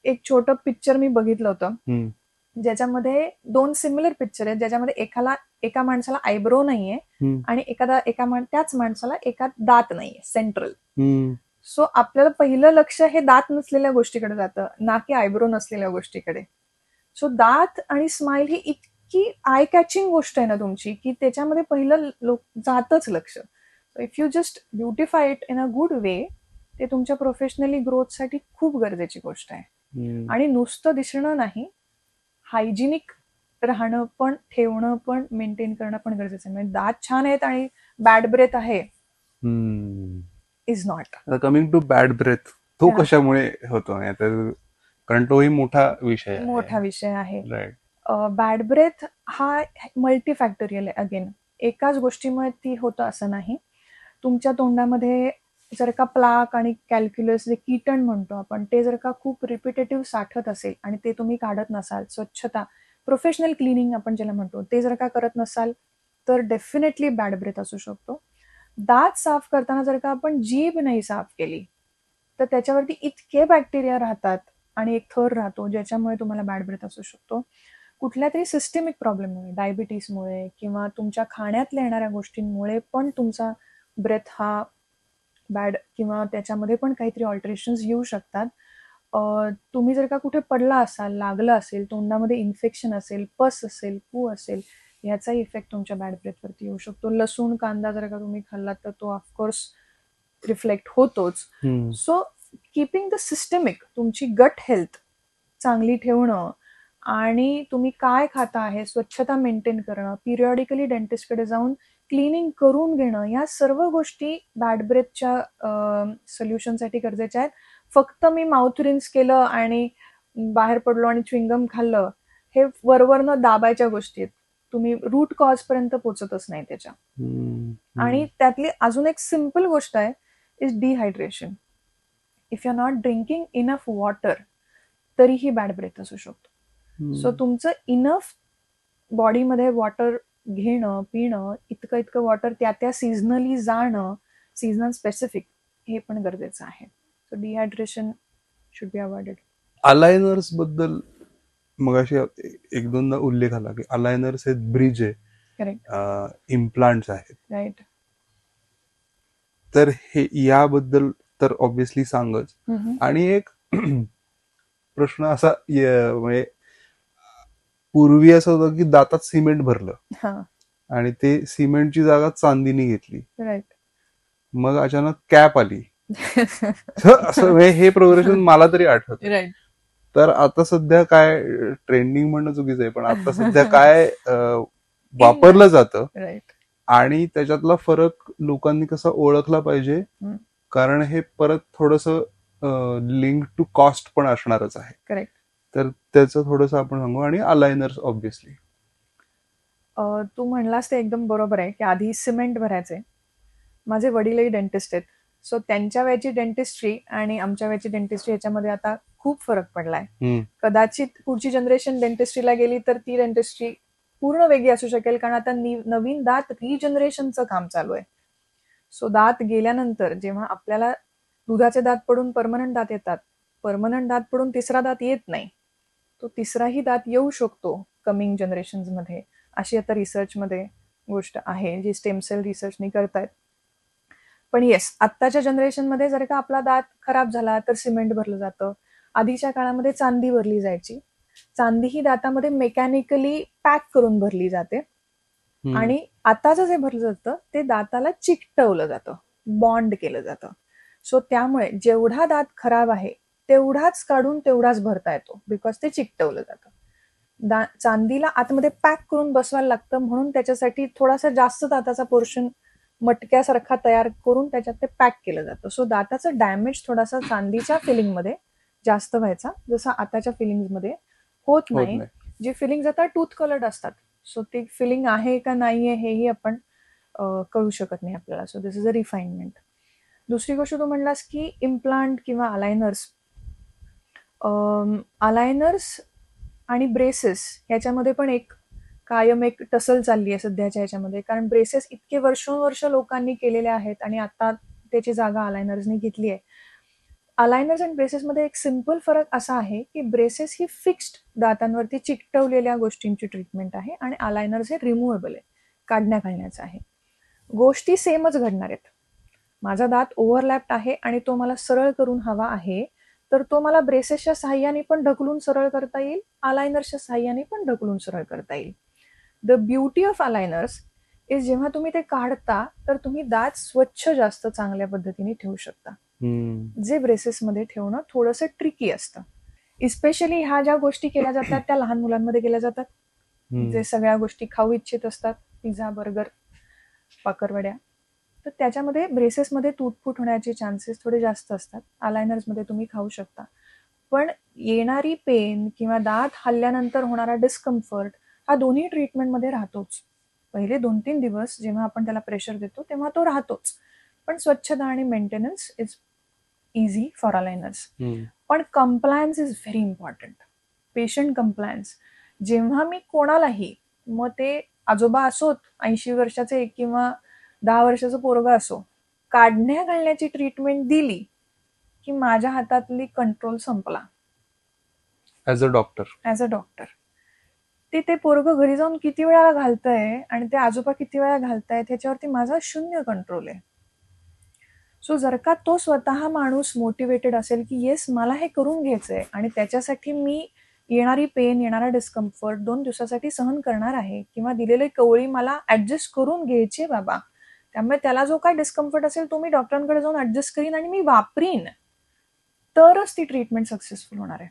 एक छोटं पिक्चर मी बघितलं होतं, ज्याच्यामध्ये 2 सिमिलर पिक्चर आहेत, ज्याच्यामध्ये एका माणसाला आयब्रो नाहीये आणि त्याच माणसाला एका दात नाहीये सेंट्रल. सो आपल्याला पहिलं लक्ष हे दात नसलेल्या गोष्टीकडे जातं, ना की आयब्रो नसलेल्या गोष्टीकडे. सो दात आणि स्माइल ही इतकी आय कॅचिंग गोष्ट आहे ना तुमची, की त्याच्यामध्ये पहिलं जातच लक्ष. If you just beautify it in a good way, ते तुमच्या प्रोफेशनली ग्रोथसाठी खूप गरजेची गोष्ट आहे. आणि नुसतं दिसणं नाही, हायजिनिक राहणं पण, ठेवणं पण, मेंटेन करणं पण गरजेचं आहे. म्हणजे दात छान आहेत आणि बॅड ब्रेथ आहे is not. Coming to bad breath, तो कशामुळे होतो? कारण तोही मोठा विषय आहे. बॅड ब्रेथ हा मल्टीफॅक्टोरियल आहे. अगेन, एकाच गोष्टीमुळे ती होतं असं नाही. तुमच्या तोंडामध्ये जर का प्लाक आणि कॅल्क्युलस, जे कीटण म्हणतो आपण, ते जर का खूप रिपिटेटिव्ह साठत असेल आणि ते तुम्ही काढत नसाल, स्वच्छता, प्रोफेशनल क्लिनिंग आपण ज्याला म्हणतो, ते जर का करत नसाल, तर डेफिनेटली बॅड ब्रेथ असू शकतो. दात साफ करताना जर का आपण जीभ नाही साफ केली, तर त्याच्यावरती इतके बॅक्टेरिया राहतात आणि एक थर राहतो, ज्याच्यामुळे तुम्हाला बॅड ब्रेथ असू शकतो. कुठल्या तरी सिस्टेमिक प्रॉब्लेममुळे, डायबिटीसमुळे किंवा तुमच्या खाण्यातल्या येणाऱ्या गोष्टींमुळे पण तुमचा ब्रेथ हा बॅड, किंवा त्याच्यामध्ये पण काहीतरी ऑल्टरेशन्स येऊ शकतात. तुम्ही जर का कुठे पडला असाल, लागलं असेल, तोंडामध्ये इन्फेक्शन असेल, पस असेल, पू असेल, याचा इफेक्ट तुमच्या बॅड ब्रेथवरती येऊ शकतो. लसूण, कांदा जर का तुम्ही खाल्लात, तर तो ऑफकोर्स रिफ्लेक्ट होतोच. सो कीपिंग द सिस्टमिक, तुमची गट हेल्थ चांगली ठेवणं आणि तुम्ही काय खाता आहे, स्वच्छता मेंटेन करणं, पिरियॉडिकली डेंटिस्टकडे जाऊन क्लिनिंग करून घेणं, या सर्व गोष्टी बॅड ब्रेथच्या सोल्युशनसाठी गरजेच्या आहेत. फक्त मी माउथ रिन्स केलं आणि बाहेर पडलो आणि च्विंगम खाल्लं, हे वरवरनं दाबायच्या गोष्टी आहेत. तुम्ही रूट कॉज पर्यंत पोहोचतच नाही त्याच्या. आणि त्यातली अजून एक सिम्पल गोष्ट आहे, is dehydration. If you are not drinking enough water, तरीही बॅड ब्रेथ असू शकतो. सो तुमचं इनफ बॉडीमध्ये वॉटर घेणं, पिणं, इतकं वॉटर त्या सीझनली जाणं, सीझनल स्पेसिफिक, हे पण गरजेचं आहे. So dehydration should be avoided. Aligners बद्दल मगाशी एक दोनदा उल्लेख आला की अलायनर्स हे ब्रिज आहे, करेक्ट, इम्प्लांट्स आहेत, राईट. तर हे याबद्दल तर ऑब्व्हियसली सांगच. आणि एक प्रश्न असा, म्हणजे पूर्वी असं होतं की दातात सिमेंट भरलं आणि ते सिमेंटची जागा चांदीने घेतली, राईट. मग अचानक कॅप आली. असं हे प्रोग्रेशन मला तरी आठवत, राईट. तर आता सध्या काय ट्रेंडिंग म्हणणं चुकीचं आहे, पण आता सध्या काय वापरलं जातं, राईट. आणि त्याच्यातला फरक लोकांनी कसा ओळखला पाहिजे, कारण हे परत थोडंसं लिंक टू कॉस्ट पण असणारच आहे, करेक्ट. तर त्याचं थोडंसं आपण सांगू. आणि अलायनर्स ऑब्व्हियसली तू म्हणलास ते एकदम बरोबर आहे की आधी सिमेंट भरायचे. माझे वडीलही डेंटिस्ट आहेत, सो त्यांच्या वेळची डेंटिस्ट्री आणि आमच्या वेळची डेंटिस्ट्री याच्यामध्ये आता खूप फरक पडलाय. कदाचित पुढची जनरेशन डेंटिस्ट्रीला गेली तर ती डेंटिस्ट्री पूर्ण वेगळी असू शकेल, कारण आता नवीन दात रिजनरेशनचं काम चालू आहे. सो दात गेल्यानंतर जेव्हा आपल्याला दुधाचे दात पडून परमनंट दात येतात, परमनंट दात पडून तिसरा दात येत नाही, तो तिसराही दात येऊ शकतो कमिंग जनरेशन्समध्ये, अशी आता रिसर्चमध्ये गोष्ट आहे जी स्टेम सेल रिसर्चनी करतायत. पण येस, आत्ताच्या जनरेशनमध्ये जर का आपला दात खराब झाला तर सिमेंट भरलं जातं. आधीच्या काळामध्ये चांदी भरली जायची. चांदी ही दातामध्ये मेकॅनिकली पॅक करून भरली जाते आणि आताचं जे भरलं जातं ते दाताला चिकटवलं जातं, बॉन्ड केलं जातं. सो त्यामुळे जेवढा दात खराब आहे तेवढाच काढून तेवढाच भरता येतो, बिकॉज ते चिकटवलं जातं. चांदीला आतमध्ये पॅक करून बसवायला लागतं, म्हणून त्याच्यासाठी थोडासा जास्त दाताचा पोर्शन मटक्यासारखा तयार करून त्याच्यात ते पॅक केलं जातं. सो दाताचं डॅमेज थोडासा चांदीच्या फिलिंगमध्ये जास्त व्हायचा, जसं आताच्या फिलिंग्समध्ये होत नाही. जे फिलिंग आता टूथ कलर्ड असतात, सो ते फिलिंग आहे का नाहीये हेही आपण कळू शकत नाही आपल्याला. So this is a refinement. दुसरी गोष्ट तू म्हणलास की इम्प्लांट किंवा अलायनर्स. अलायनर्स आणि ब्रेसेस ह्याच्यामध्ये पण कायम एक टसल चालली आहे सध्याच्या ह्याच्यामध्ये, कारण ब्रेसेस इतके वर्षोनवर्ष लोकांनी केलेले आहेत आणि आता त्याची जागा अलायनर्सनी घेतली आहे. अलायनर्स आणि ब्रेसेसमध्ये एक सिम्पल फरक असा आहे की ब्रेसेस ही फिक्स्ड दातांवरती चिकटवलेल्या गोष्टींची ट्रीटमेंट आहे आणि अलायनर्स हे रिमूव्हेबल आहे, काढण्या घालण्याचं आहे. गोष्टी सेमच घडणार आहेत. माझा दात ओव्हरलॅप्ड आहे आणि तो मला सरळ करून हवा आहे, तर तो मला ब्रेसेसच्या साह्याने पण ढकलून सरळ करता येईल, अलायनर्सच्या साह्याने पण ढकलून सरळ करता येईल. द ब्युटी ऑफ अलायनर्स इज जेव्हा तुम्ही ते काढता तर तुम्ही दात स्वच्छ जास्त चांगल्या पद्धतीने ठेवू शकता, जे ब्रेसेसमध्ये ठेवणं थोडंसं ट्रिकी असतं. इस्पेशली ह्या ज्या गोष्टी केल्या जातात त्या लहान मुलांमध्ये केल्या जातात, जे सगळ्या गोष्टी खाऊ इच्छित असतात, पिझ्झा, बर्गर, पाकरवड्या. तर त्याच्यामध्ये ब्रेसेसमध्ये तुटफूट होण्याचे चान्सेस थोडे जास्त असतात. अलायनर्समध्ये तुम्ही खाऊ शकता, पण येणारी पेन किंवा दात हल्ल्यानंतर होणारा डिस्कम्फर्ट हा दोन्ही ट्रीटमेंटमध्ये राहतोच. पहिले 2-3 दिवस जेव्हा आपण त्याला प्रेशर देतो तेव्हा तो राहतोच, पण स्वच्छता आणि मेंटेनन्स इज इझी फॉर अलायनर्स. पण compliance is very important. Patient compliance. जेव्हा मी कोणालाही, मग ते आजोबा असोत 80 वर्षाचे किंवा 10 वर्षाचं पोरगा असो, काढण्या घालण्याची ट्रीटमेंट दिली की माझ्या हातातली कंट्रोल संपला. ऍज अ डॉक्टर ते पोरगं घरी जाऊन किती वेळा घालतंय आणि ते आजोबा किती वेळा घालतायत ह्याच्यावरती माझा 0 कंट्रोल आहे. सो जर का तो स्वतः माणूस मोटिवेटेड असेल की येस मला हे करून घ्यायचंय आणि त्याच्यासाठी मी येणारी पेन, येणारा डिस्कम्फर्ट 2 दिवसासाठी सहन करणार आहे, किंवा दिलेली कवळी मला ऍडजस्ट करून घ्यायची बाबा, त्यामुळे त्याला जो काय डिस्कम्फर्ट असेल तो मी डॉक्टरांकडे जाऊन ऍडजस्ट करीन आणि मी वापरीन, तरच ती ट्रीटमेंट सक्सेसफुल होणार आहे.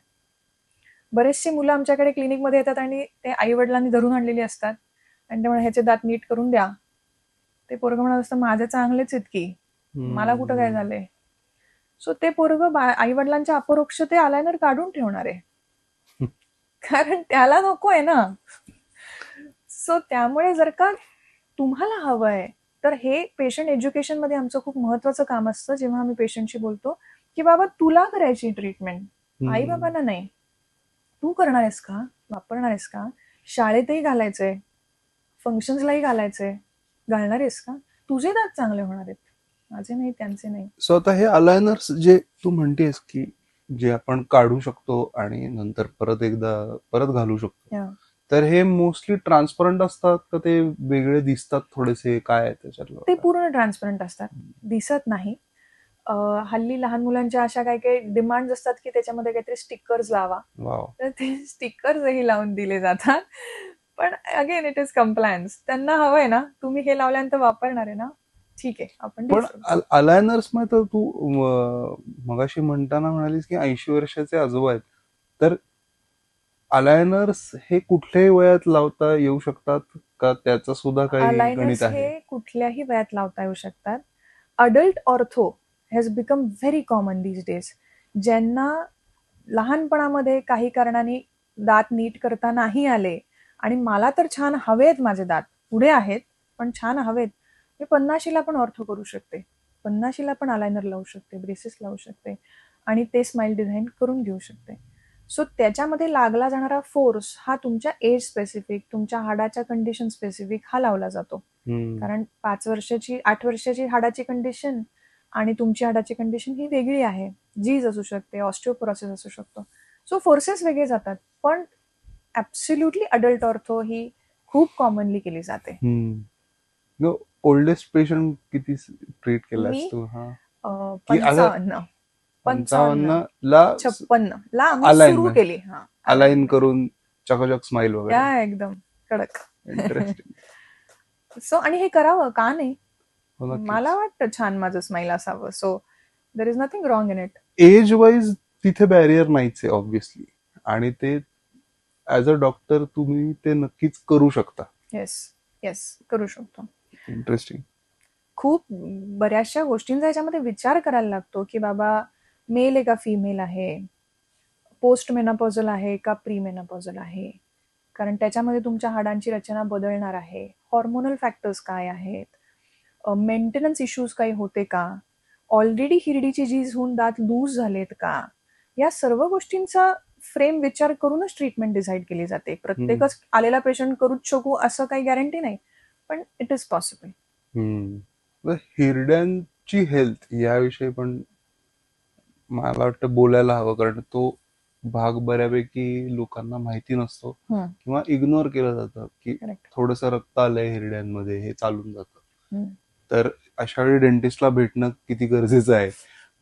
बरेचसे मुलं आमच्याकडे क्लिनिकमध्ये येतात आणि ते आई वडिलांनी धरून आणलेली असतात आणि त्यामुळे ह्याचे दात नीट करून द्या. ते पोरगं म्हणत असतं माझे चांगलेच आहेत की, मला कुठं काय झालंय. सो ते पोरगं आई वडिलांच्या अपरोक्ष ते अलायनर काढून ठेवणार आहे, कारण त्याला नको आहे ना. सो त्यामुळे जर का तुम्हाला हवंय तर हे पेशंट एज्युकेशन मध्ये आमचं खूप महत्वाचं काम असतं. जेव्हा आम्ही पेशंटशी बोलतो की बाबा तुला करायची ट्रीटमेंट, आई बाबांना नाही, तू करणार आहेस का, वापरणार आहेस का, शाळेतही घालायचंय, फंक्शन्सलाही घालायचंय, घालणार आहेस का, तुझे दात चांगले होणार आहेत, माझे नाही, त्यांचे नाही. सो आता हे अलायनर्स जे तू म्हणतेस की जे आपण काढू शकतो आणि नंतर परत घालू शकतो, तर हे मोस्टली ट्रान्सपरंट असतात का ते वेगळे दिसतात थोडेसे, काय आहे त्याच्यातलं? ते पूर्ण ट्रान्सपरंट असतात, दिसत नाही. हल्ली लहान मुलांच्या अशा काही काही डिमांड असतात की त्याच्यामध्ये काहीतरी स्टिकर्स लावा, तर ते स्टिकर्सही लावून दिले जातात. पण अगेन इट इज कंप्लायन्स. त्यांना हवंय ना, तुम्ही हे लावल्यानंतर वापरणार आहे ना, ठीक आहे आपण. पण अलायनर्स मध्ये तर तू मगाशी म्हणताना म्हणालीस की 80 वर्षाचे आजोबा आहेत, तर अलायनर्स हे कुठल्याही वयात लावता येऊ शकतात का, त्याचं सुद्धा काही गणित आहे? हे कुठल्याही वयात लावता येऊ शकतात. Adult ortho has become very common these days. ज्यांना लहानपणामध्ये काही कारणाने दात नीट करता नाही आले आणि मला तर छान हवेत, माझे दात पुढे आहेत पण छान हवेत, मी 50ला पण ऑर्थो करू शकते, 50ला पण अलायनर लावू शकते, ब्रेसेस लावू शकते आणि ते स्माइल डिझाईन करून घेऊ शकते. सो त्याच्यामध्ये लागला जाणारा फोर्स हा तुमच्या एज स्पेसिफिक, तुमच्या हाडाच्या कंडिशन स्पेसिफिक हा लावला जातो. कारण 8 वर्षाची हाडाची कंडिशन आणि तुमची हाडाची कंडिशन ही वेगळी आहे. जीज असू शकते, ऑस्टिओपोरोसिस असू शकतो. सो फोर्सेस वेगळे जातात, पण ऍब्सोल्युटली अडल्ट ऑर्थो ही खूप कॉमनली केली जाते. ओल्डेस्ट पेशंट किती ट्रीट केलास तू? 55 ला 56 ला आम्ही सुरू केली अलाइन करून चकाचक स्माइल वगैरे, एकदम कडक. सो आणि हे करावं का नाही, मला वाटतं छान माझं स्माइल असावं. So there is nothing wrong in it. Age wise तिथे बॅरियर नाहीच आहे ऑब्व्हियसली, आणि ते ऍज अ डॉक्टर तुम्ही ते नक्कीच करू शकता. येस करू शकतो. इंटरेस्टिंग. खूप बऱ्याचशा गोष्टींचा याच्यामध्ये विचार करायला लागतो की बाबा मेल आहे का फिमेल आहे, पोस्ट मेनोपॉझल आहे का प्री मेनोपॉझल आहे, कारण त्याच्यामध्ये तुमच्या हाडांची रचना बदलणार आहे. हॉर्मोनल फॅक्टर्स काय आहेत, मेंटेनन्स इश्यूज काही होते का, ऑलरेडी हिरडीची झीज होऊन दात लूज झालेत का, या सर्व गोष्टींचा फ्रेम विचार करूनच ट्रीटमेंट डिसाईड केली जाते. प्रत्येकच आलेला पेशंट करूच शकू असं काही गॅरंटी नाही, पण इट इज पॉसिबल. हिरड्यांची हेल्थ याविषयी पण मला वाटतं बोलायला हवं, कारण तो भाग बऱ्यापैकी लोकांना माहिती नसतो किंवा इग्नोर केलं जातं की थोडंसं रक्त आलंय हिरड्यांमध्ये हे चालून जातं. तर अशा वेळी डेंटिस्टला भेटणं किती गरजेचं आहे,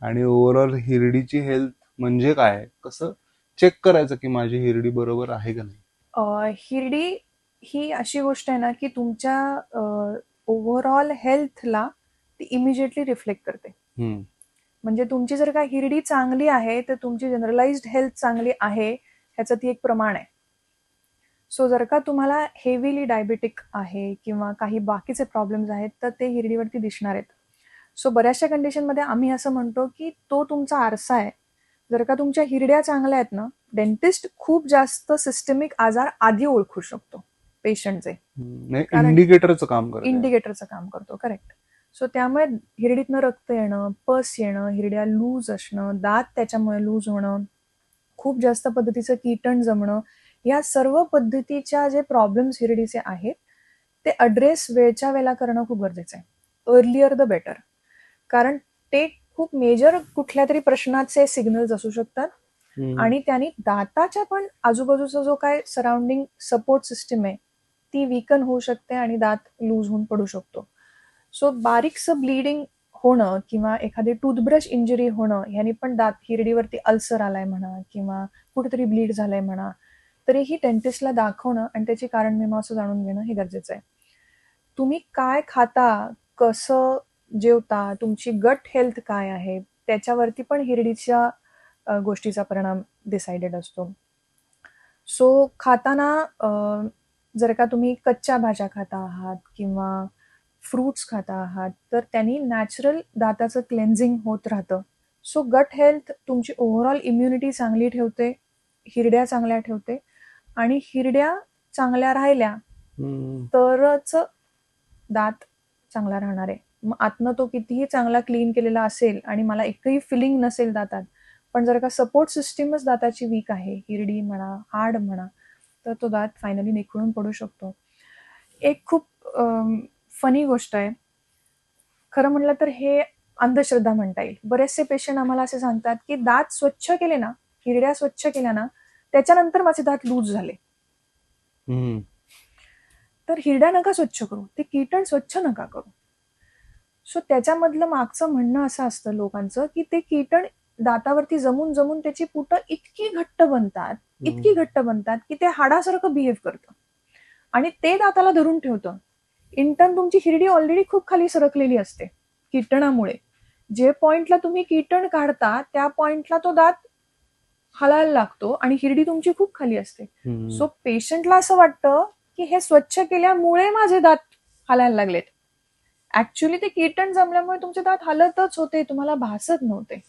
आणि ओव्हरऑल हिरडीची हेल्थ म्हणजे काय, कसं चेक करायचं की माझी हिरडी बरोबर आहे का नाही. हिरडी ही अशी गोष्ट आहे ना की तुमच्या ओव्हरऑल हेल्थला ती इमिजिएटली रिफ्लेक्ट करते. म्हणजे तुमची जर का हिरडी चांगली आहे तर तुमची जनरलाइज्ड हेल्थ चांगली आहे ह्याचं ती एक प्रमाण आहे. सो जर का तुम्हाला हेवीली डायबेटिक आहे किंवा काही बाकीचे प्रॉब्लेम्स आहेत तर ते हिरडीवरती दिसणार आहेत. सो बऱ्याचशा कंडिशनमध्ये आम्ही असं म्हणतो की तो तुमचा आरसा आहे. जर का तुमच्या हिरड्या चांगल्या आहेत ना, डेंटिस्ट खूप जास्त सिस्टमिक आजार आधी ओळखू शकतो पेशंटचे. इंडिकेटरचं काम करतो. करेक्ट. सो त्यामुळे हिरडीतनं रक्त येणं, पस येणं, हिरड्या लूज असणं, दात त्याच्यामुळे लूज होणं, खूप जास्त पद्धतीचं कीटण जमणं, या सर्व पद्धतीच्या जे प्रॉब्लेम्स हिरडीचे आहेत ते अड्रेस वेळच्या वेळेला करणं खूप गरजेचं आहे. अर्लियर द बेटर, कारण ते खूप मेजर कुठल्या तरी प्रश्नाचे सिग्नल्स असू शकतात आणि त्यांनी दाताच्या पण आजूबाजूचा जो काय सराउंडिंग सपोर्ट सिस्टीम आहे ती वीकन होऊ शकते आणि दात लूज होऊन पडू शकतो. सो बारीकसं ब्लिडिंग होणं किंवा एखादी टूथब्रश इंजुरी होणं ह्यानी पण दात हिरडीवरती अल्सर आलाय म्हणा किंवा कुठेतरी ब्लीड झालंय म्हणा, तरीही डेंटिस्टला दाखवणं आणि त्याची कारण मीमांसा जाणून घेणं हे गरजेचं आहे. तुम्ही काय खाता, कसं जेवता, तुमची गट हेल्थ काय आहे त्याच्यावरती पण हिरडीच्या गोष्टीचा परिणाम डिसाइडेड असतो. सो खाताना जर का तुम्ही कच्च्या भाज्या खाता आहात किंवा फ्रूट्स खाता आहात तर त्यांनी नॅचरल दाताचं क्लेन्झिंग होत राहतं. सो गट हेल्थ तुमची ओव्हरऑल इम्युनिटी चांगली ठेवते, हिरड्या चांगल्या ठेवते, आणि हिरड्या चांगल्या राहिल्या तरच दात चांगला राहणार आहे. मग आतनं तो कितीही चांगला क्लीन केलेला असेल आणि मला एकही फिलिंग नसेल दातात, पण जर का सपोर्ट सिस्टीमच दाताची वीक आहे, हिरडी म्हणा, हाड म्हणा, तर तो दात फायनली निखळून पडू शकतो. एक खूप फनी गोष्ट आहे, खरं म्हणलं तर हे अंधश्रद्धा म्हणता येईल. बरेचसे पेशंट आम्हाला असे सांगतात की दात स्वच्छ केले ना, हिरड्या स्वच्छ केल्या ना, त्याच्यानंतर माझे दात लूज झाले. तर हिरड्या नका स्वच्छ करू, ते कीटण स्वच्छ नका करू. सो त्याच्यामधलं मागचं म्हणणं असं असतं लोकांचं की ते कीटण दातावरती जमून जमून त्याची पुटं इतकी घट्ट बनतात की ते हाडासारखं बिहेव करतं आणि ते दाताला धरून ठेवतं. इंटर्न तुमची हिरडी ऑलरेडी खूप खाली सरकलेली असते कीटणामुळे. जे पॉइंटला तुम्ही कीटण काढता त्या पॉइंटला तो दात हलायला लागतो आणि हिरडी तुमची खूप खाली असते. सो पेशंटला असं वाटतं की हे स्वच्छ केल्यामुळे माझे दात हलायला लागलेत. ऍक्च्युली ते कीटण जमल्यामुळे तुमचे दात हलतच होते, तुम्हाला भासत नव्हते.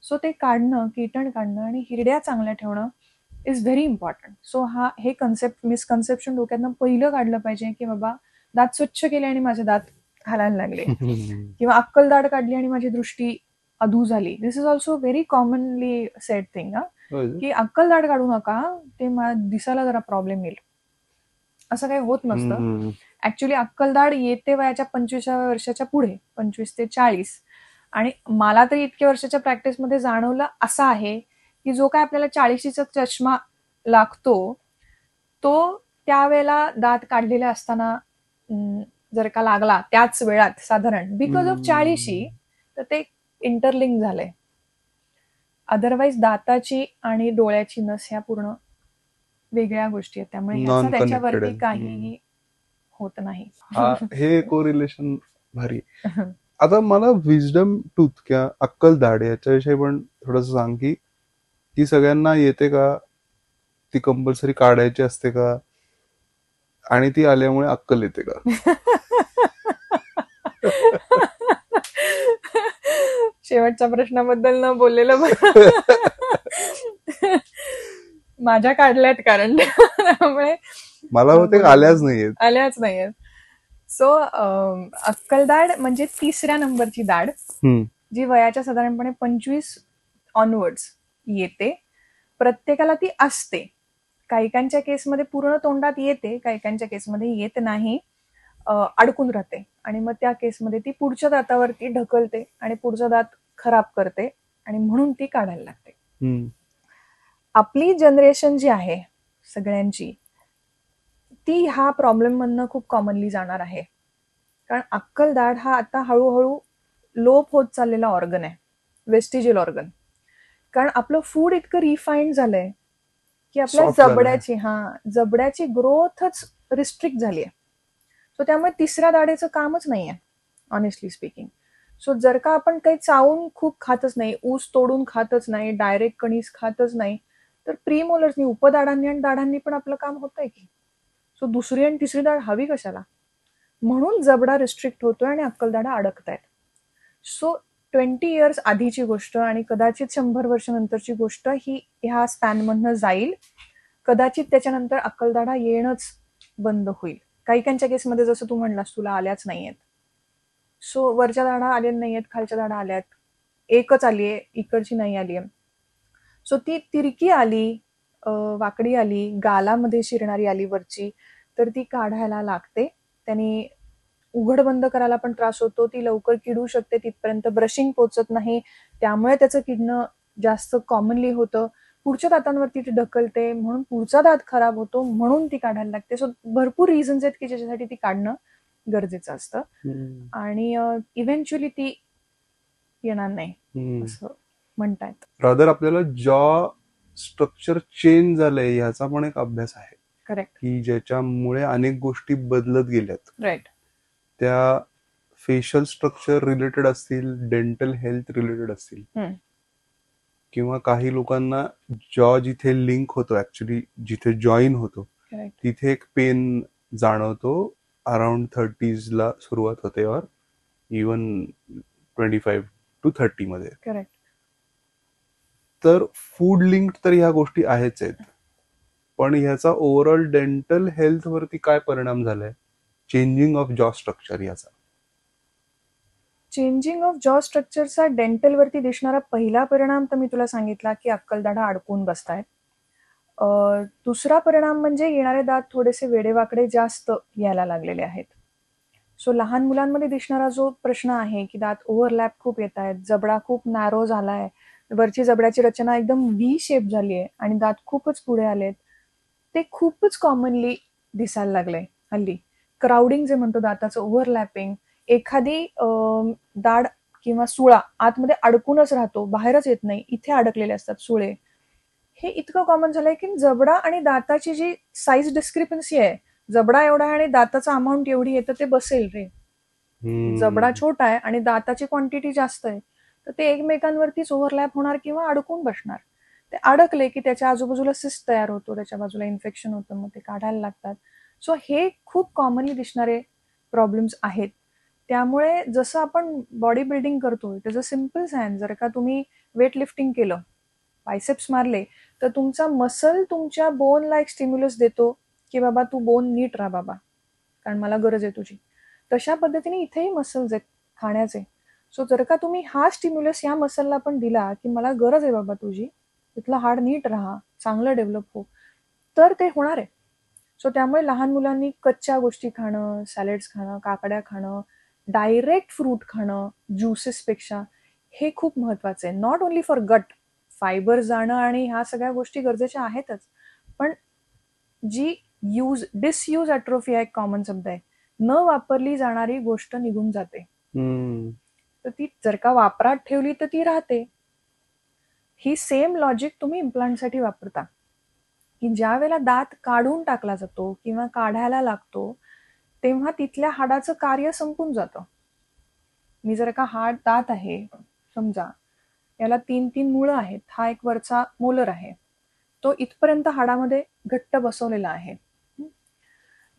सो ते काढणं, कीटण काढणं आणि हिरड्या चांगल्या ठेवणं इज व्हेरी इम्पॉर्टंट. सो हे कन्सेप्ट, मिसकन्सेप्शन डोक्यातनं पहिलं काढलं पाहिजे की बाबा दात स्वच्छ केले आणि माझे दात हलायला लागले किंवा अक्कल दाढ काढली आणि माझी दृष्टी अधू झाली. This is also very commonly said thing की अक्कल दाढ काढू नका, ते दिसायला जरा प्रॉब्लेम येईल. असं काही होत नसतं. ऍक्च्युली अक्कल दाढ येते वयाच्या 25व्या वर्षाच्या पुढे, 25 ते 40. आणि मला तरी इतक्या वर्षाच्या प्रॅक्टिसमध्ये जाणवलं असं आहे की जो काय आपल्याला 40चा चष्मा लागतो तो त्यावेळेला दात काढलेला असताना जर का लागला त्याच वेळात साधारण बिकॉज ऑफ 40, तर ते इंटरलिंक झालंय. अदरवाईज दाताची आणि डोळ्याची नस ह्या पूर्ण वेगळ्या गोष्टी आहेत, त्यामुळे ह्याचा त्याच्यावरती काहीही होत नाही. हे कोरिलेशन भारी. आता मला विजडम टूथ किंवा अक्कल दाढ याच्याविषयी पण थोडस सांग की ती सगळ्यांना येते का, ती कंपल्सरी काढायची असते का, आणि ती आल्यामुळे अक्कल येते का? शेवटच्या प्रश्नाबद्दल न बोललेलं माझ्या काढल्यात कारण त्यामुळे मला होते आल्याच नाहीयेत. आल्याच नाहीयेत. सो अक्कलदाढ म्हणजे 3ऱ्या नंबरची दाढ, जी वयाच्या साधारणपणे 25 ऑनवर्ड्स येते. प्रत्येकाला ती असते. काहीकांच्या केसमध्ये पूर्ण तोंडात येते, काहीकांच्या केसमध्ये येत नाही, अडकून राहते आणि मग त्या केसमध्ये ती पुढच्या दातावरती ढकलते आणि पुढचा दात खराब करते आणि म्हणून ती काढायला लागते. आपली जनरेशन जी आहे सगळ्यांची, ती ह्या प्रॉब्लेम मधनं खूप कॉमनली जाणार आहे. कारण अक्कलदाढ हा आता हळूहळू लोप होत चाललेला ऑर्गन आहे, वेस्टिजियल ऑर्गन. कारण आपलं फूड इतकं रिफाईंड झालंय की आपल्या जबड्याची ग्रोथच रिस्ट्रिक्ट झाली आहे. सो त्यामुळे 3ऱ्या दाढेचं कामच नाही आहे, ऑनेस्टली स्पीकिंग. सो जर का आपण काही चावून खूप खातच नाही, ऊस तोडून खातच नाही, डायरेक्ट कणीस खातच नाही, तर प्रीमोलर्सनी, उपदाढांनी आणि दाढांनी पण आपलं काम होतंय की. सो 2री आणि 3री दाढ हवी कशाला? म्हणून जबडा रिस्ट्रिक्ट होतोय आणि अक्कलदाढा अडकतायत. सो 20 इयर्स आधीची गोष्ट आणि कदाचित 100 वर्षानंतरची गोष्ट ही ह्या स्पॅनमधनं जाईल. कदाचित त्याच्यानंतर अक्कलदाढा येणंच बंद होईल. काहीकांच्या केसमध्ये जसं तू म्हणलास तुला आल्याच नाहीयेत. सो वरच्या दाढा आल्या नाहीयेत, खालच्या दाढा आल्यात, एकच आलीये, इकडची नाही आलीये. सो ती तिरकी आली, वाकडी आली, गालामध्ये शिरणारी आली वरची, तर ती काढायला लागते. त्यांनी उघड बंद करायला पण त्रास होतो, ती लवकर किडू शकते, तिथपर्यंत ब्रशिंग पोचत नाही, त्यामुळे त्याचं किडणं जास्त कॉमनली होतं. पुढच्या दातांवरती ती ढकलते, म्हणून पुढचा दात खराब होतो, म्हणून ती काढायला लागते. सो भरपूर रिझन्स आहेत की ज्याच्यासाठी ती काढणं गरजेचं असतं. आणि इव्हेंच्युअली ती येणार नाही असं म्हणतायत. रादर आपल्याला जॉ स्ट्रक्चर चेंज झालंय ह्याचा पण एक अभ्यास आहे. करेक्ट. की ज्याच्यामुळे अनेक गोष्टी बदलत गेल्यात. राईट. त्या फेशियल स्ट्रक्चर रिलेटेड असतील, डेंटल हेल्थ रिलेटेड असतील, किंवा काही लोकांना जॉ जिथे लिंक होतो, ऍक्च्युली जिथे जॉईन होतो, तिथे एक पेन जाणवतो. अराउंड 30s ला सुरुवात होते, और इवन 25 to 30 मध्ये. करेक्ट. तर फूड लिंक तर ह्या गोष्टी आहेच आहेत, पण ह्याचा ओव्हरऑल डेंटल हेल्थ वरती काय परिणाम झालाय, चेंजिंग ऑफ जॉ स्ट्रक्चर याचा? चेंजिंग ऑफ जॉ स्ट्रक्चरचा डेंटल वरती दिसणारा पहिला परिणाम तर मी तुला सांगितला की अक्कलदाढा अडकून बसतायत. दुसरा परिणाम म्हणजे येणारे दात थोडेसे वेडेवाकडे जास्त यायला लागलेले आहेत. सो लहान मुलांमध्ये दिसणारा जो प्रश्न आहे की दात ओव्हरलॅप खूप येत आहेत, जबडा खूप नॅरो झालाय, वरची जबड्याची रचना एकदम व्ही शेप झाली आहे आणि दात खूपच पुढे आलेत, ते खूपच कॉमनली दिसायला लागले हल्ली. क्राउडिंग जे म्हणतो दाताचं, ओव्हरलॅपिंग, एखादी दाढ किंवा सुळा आतमध्ये अडकूनच राहतो, बाहेरच येत नाही, इथे अडकलेले असतात सुळे. हे इतकं कॉमन झालंय की जबडा आणि दाताची जी साईज डिस्क्रिपन्सी आहे, जबडा एवढा आहे आणि दाताचा अमाऊंट एवढी आहे, तर ते बसेल रे. जबडा छोटा आहे आणि दाताची क्वांटिटी जास्त आहे, तर ते एकमेकांवरतीच ओव्हरलॅप होणार किंवा अडकून बसणार. ते अडकले की त्याच्या आजूबाजूला सिस्ट तयार होतो, त्याच्या बाजूला इन्फेक्शन होतं, मग ते काढायला लागतात. सो हे खूप कॉमनली दिसणारे प्रॉब्लेम्स आहेत. त्यामुळे जसं आपण बॉडी बिल्डिंग करतो त्याचं सिम्पल सायन्स, जर का तुम्ही वेट लिफ्टिंग केलं, बायसेप्स मारले, तर तुमचा मसल तुमच्या बोनला एक स्टिम्युलस देतो की बाबा तू बोन नीट राहा बाबा, कारण मला गरज आहे तुझी. तशा पद्धतीने इथेही मसल्स आहेत खाण्याचे. सो जर का तुम्ही हा स्टिम्युलस या मसलला पण दिला की मला गरज आहे बाबा तुझी, तिथलं हाड नीट राहा, चांगलं डेव्हलप हो, तर ते होणार आहे. सो त्यामुळे लहान मुलांनी कच्च्या गोष्टी खाणं, सॅलेड्स खाणं, काकड्या खाणं, डायरेक्ट फ्रूट खाणं ज्युसेसपेक्षा, हे खूप महत्वाचं आहे. नॉट ओनली फॉर गट, फायबर जाणं आणि ह्या सगळ्या गोष्टी गरजेच्या आहेतच, पण जी डिसयूज ॲट्रोफी हा एक कॉमन शब्द आहे, न वापरली जाणारी गोष्ट निघून जाते, तर ती जर का वापरात ठेवली तर ती राहते. ही सेम लॉजिक तुम्ही इम्प्लांटसाठी वापरता, की ज्या वेळेला दात काढून टाकला जातो किंवा काढायला लागतो, तेव्हा तिथल्या हाडाचं कार्य संपून जातं. मी जर का हाड दात आहे समजा, याला 3 मुळं आहेत, हा एक वरचा मोलर आहे, तो इथपर्यंत हाडामध्ये घट्ट बसवलेला आहे.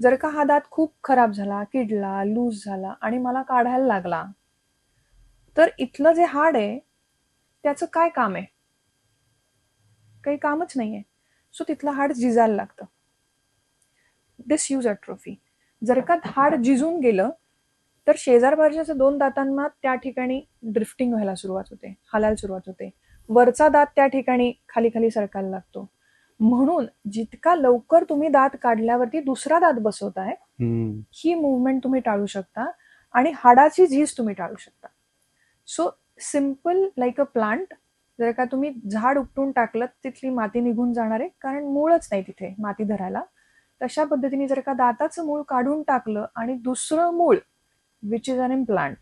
जर का हा दात खूप खराब झाला, किडला, लूज झाला आणि मला काढायला लागला, तर इथलं जे हाड आहे त्याचं काय काम आहे? काही कामच नाहीये. सो तिथलं हाड झिजायला लागतं. डिसयूज ॲट्रोफी. जर का हाड झिजून गेलं तर शेजारबाजूच्या 2 दातांना त्या ठिकाणी ड्रिफ्टिंग व्हायला सुरुवात होते, हालायला सुरुवात होते. वरचा दात त्या ठिकाणी खाली खाली सरकायला लागतो. म्हणून जितका लवकर तुम्ही दात काढल्यावरती दुसरा दात बसवताय ही मुवमेंट तुम्ही टाळू शकता आणि हाडाची झीज तुम्ही टाळू शकता. So simple like a plant, जर का तुम्ही झाड उपटून टाकलं तिथली माती निघून जाणार आहे, कारण मूळच नाही तिथे माती धरायला. तशा पद्धतीने जर का दाताचं मूळ काढून टाकलं आणि दुसरं मूळ विच इज अन इम्प्लांट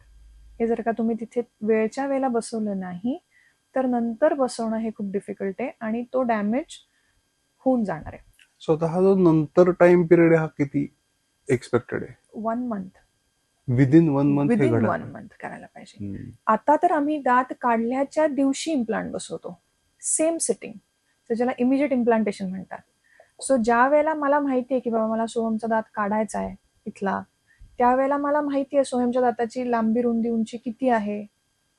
हे जर का तुम्ही तिथे वेळच्या वेळेला बसवलं नाही तर नंतर बसवणं हे खूप डिफिकल्ट आहे आणि तो डॅमेज होऊन जाणार आहे. स्वतः जो नंतर टाइम पिरियड हा किती एक्सपेक्टेड आहे? 1 month. Within 1 month within 1 month करायला पाहिजे. आता तर आम्ही दात काढल्याच्या दिवशी इम्प्लांट बसवतो, सेम सिटिंग, तर ज्याला इमिजिएट इम्प्लांटेशन म्हणतात. सो ज्या वेळेला मला माहिती आहे की बाबा मला सोहमचा दात काढायचा आहे इथला, त्यावेळेला मला माहिती आहे सोहमच्या दाताची लांबी रुंदी उंची किती आहे,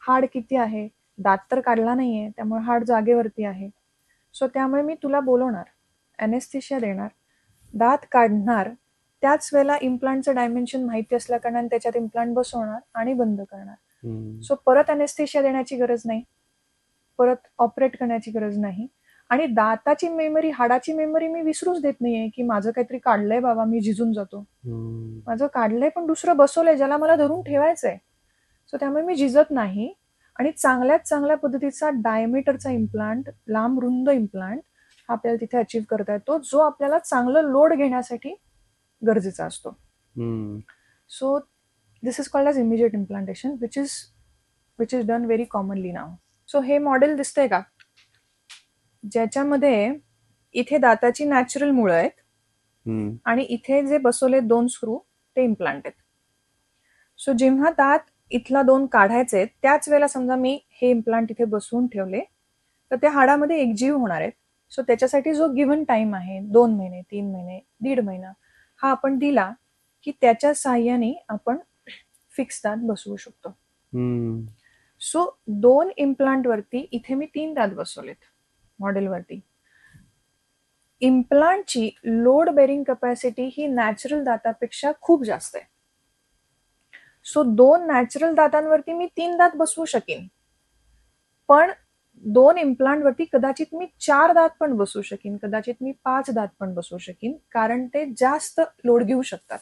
हाड किती आहे. दात तर काढला नाहीये त्यामुळे हाड जागेवरती आहे. सो त्यामुळे मी तुला बोलवणार, ॲनेस्थेशिया देणार, दात काढणार, त्याच वेळेला इम्प्लांटचं डायमेन्शन माहिती असल्या कारणाने त्याच्यात इम्प्लांट बसवणार आणि बंद करणार. सो परत ॲनेस्थेशिया देण्याची गरज नाही, परत ऑपरेट करण्याची गरज नाही. आणि दाताची मेमरी, हाडाची मेमरी मी विसरूच देत नाहीये की माझं काहीतरी काढलंय बाबा, मी झिजून जातो. माझं काढलंय पण दुसरं बसवलंय ज्याला मला धरून ठेवायचंय. सो त्यामुळे मी झिजत नाही आणि चांगल्यात चांगल्या पद्धतीचा डायमीटरचा इम्प्लांट, लांब रुंद इम्प्लांट आपल्याला तिथे अचीव्ह करता येतो, जो आपल्याला चांगलं लोड घेण्यासाठी गरजेचा असतो. So this is called as immediate implantation which is done very commonly now. So हे मॉडेल दिसतंय का, ज्याच्यामध्ये इथे दाताची नॅचरल मुळं आहेत आणि इथे जे बसवले 2 स्क्रू ते इम्प्लांट आहेत. सो जेव्हा दात इथला 2 काढायचे त्याच वेळेला समजा मी हे इम्प्लांट इथे बसवून ठेवले तर ते हाडामध्ये एकजीव होणार आहेत. सो त्याच्यासाठी जो गिव्हन टाइम आहे 2 महिने, 3 महिने, 1.5 महिना हा आपण दिला की त्याच्या साह्याने आपण फिक्स दात बसवू शकतो. सो 2 इम्प्लांट वरती इथे मी 3 दात बसवलेत मॉडेलवरती. इम्प्लांटची लोड बेरिंग कपॅसिटी ही नॅचरल दातापेक्षा खूप जास्त आहे. सो 2 नॅचरल दातांवरती मी 3 दात बसवू शकेन, पण 2 इम्प्लांटवरती कदाचित मी 4 दात पण बसवू शकेन, कदाचित मी 5 दात पण बसवू शकेन, कारण ते जास्त लोड घेऊ शकतात.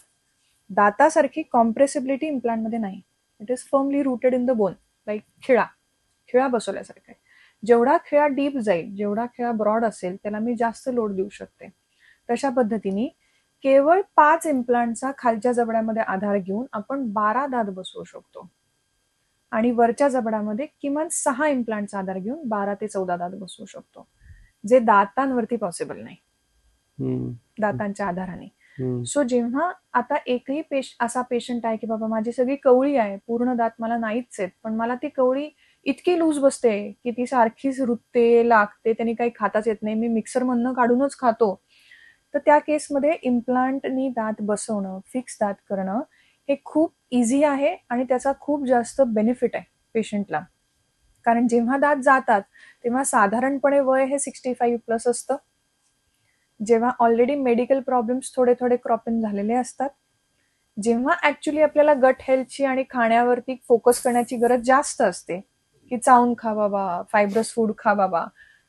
दातासारखी कॉम्प्रेसिबिलिटी इम्प्लांटमध्ये नाही. It is firmly rooted in the bone, like खिळा बसवल्यासारखं आहे. जेवढा खिळा डीप जाईल, जेवढा खिळा ब्रॉड असेल त्याला मी जास्त लोड देऊ शकते. तशा पद्धतीने केवळ 5 इम्प्लांटचा खालच्या जबड्यामध्ये आधार घेऊन आपण 12 दात बसवू शकतो आणि वरच्या जबड्यामध्ये किमान 6 इम्प्लांटचा आधार घेऊन 12 ते 14 दात बसवू शकतो, जे दातांवरती पॉसिबल नाही दातांच्या आधाराने. सो जेव्हा आता एकही असा पेशंट आहे की बाबा माझी सगळी कवळी आहे, पूर्ण दात मला नाहीच आहेत, पण मला ती कवळी इतकी लूज बसते की ती सारखीच रुतते, लागते, त्यांनी काही खाताच येत नाही, मी मिक्सर मधनं काढूनच खातो, तर त्या केसमध्ये इम्प्लांटनी दात बसवणं, फिक्स दात करणं हे खूप इझी आहे आणि त्याचा खूप जास्त बेनिफिट आहे पेशंटला. कारण जेव्हा दात जातात तेव्हा साधारणपणे वय हे 65+ असतं, जेव्हा ऑलरेडी मेडिकल प्रॉब्लेम्स थोडे थोडे क्रॉपिंग झालेले असतात, जेव्हा ऍक्च्युली आपल्याला गट हेल्थची आणि खाण्यावरती फोकस करण्याची गरज जास्त असते की चावून खा बाबा, फायब्रस फूड खा बाबा,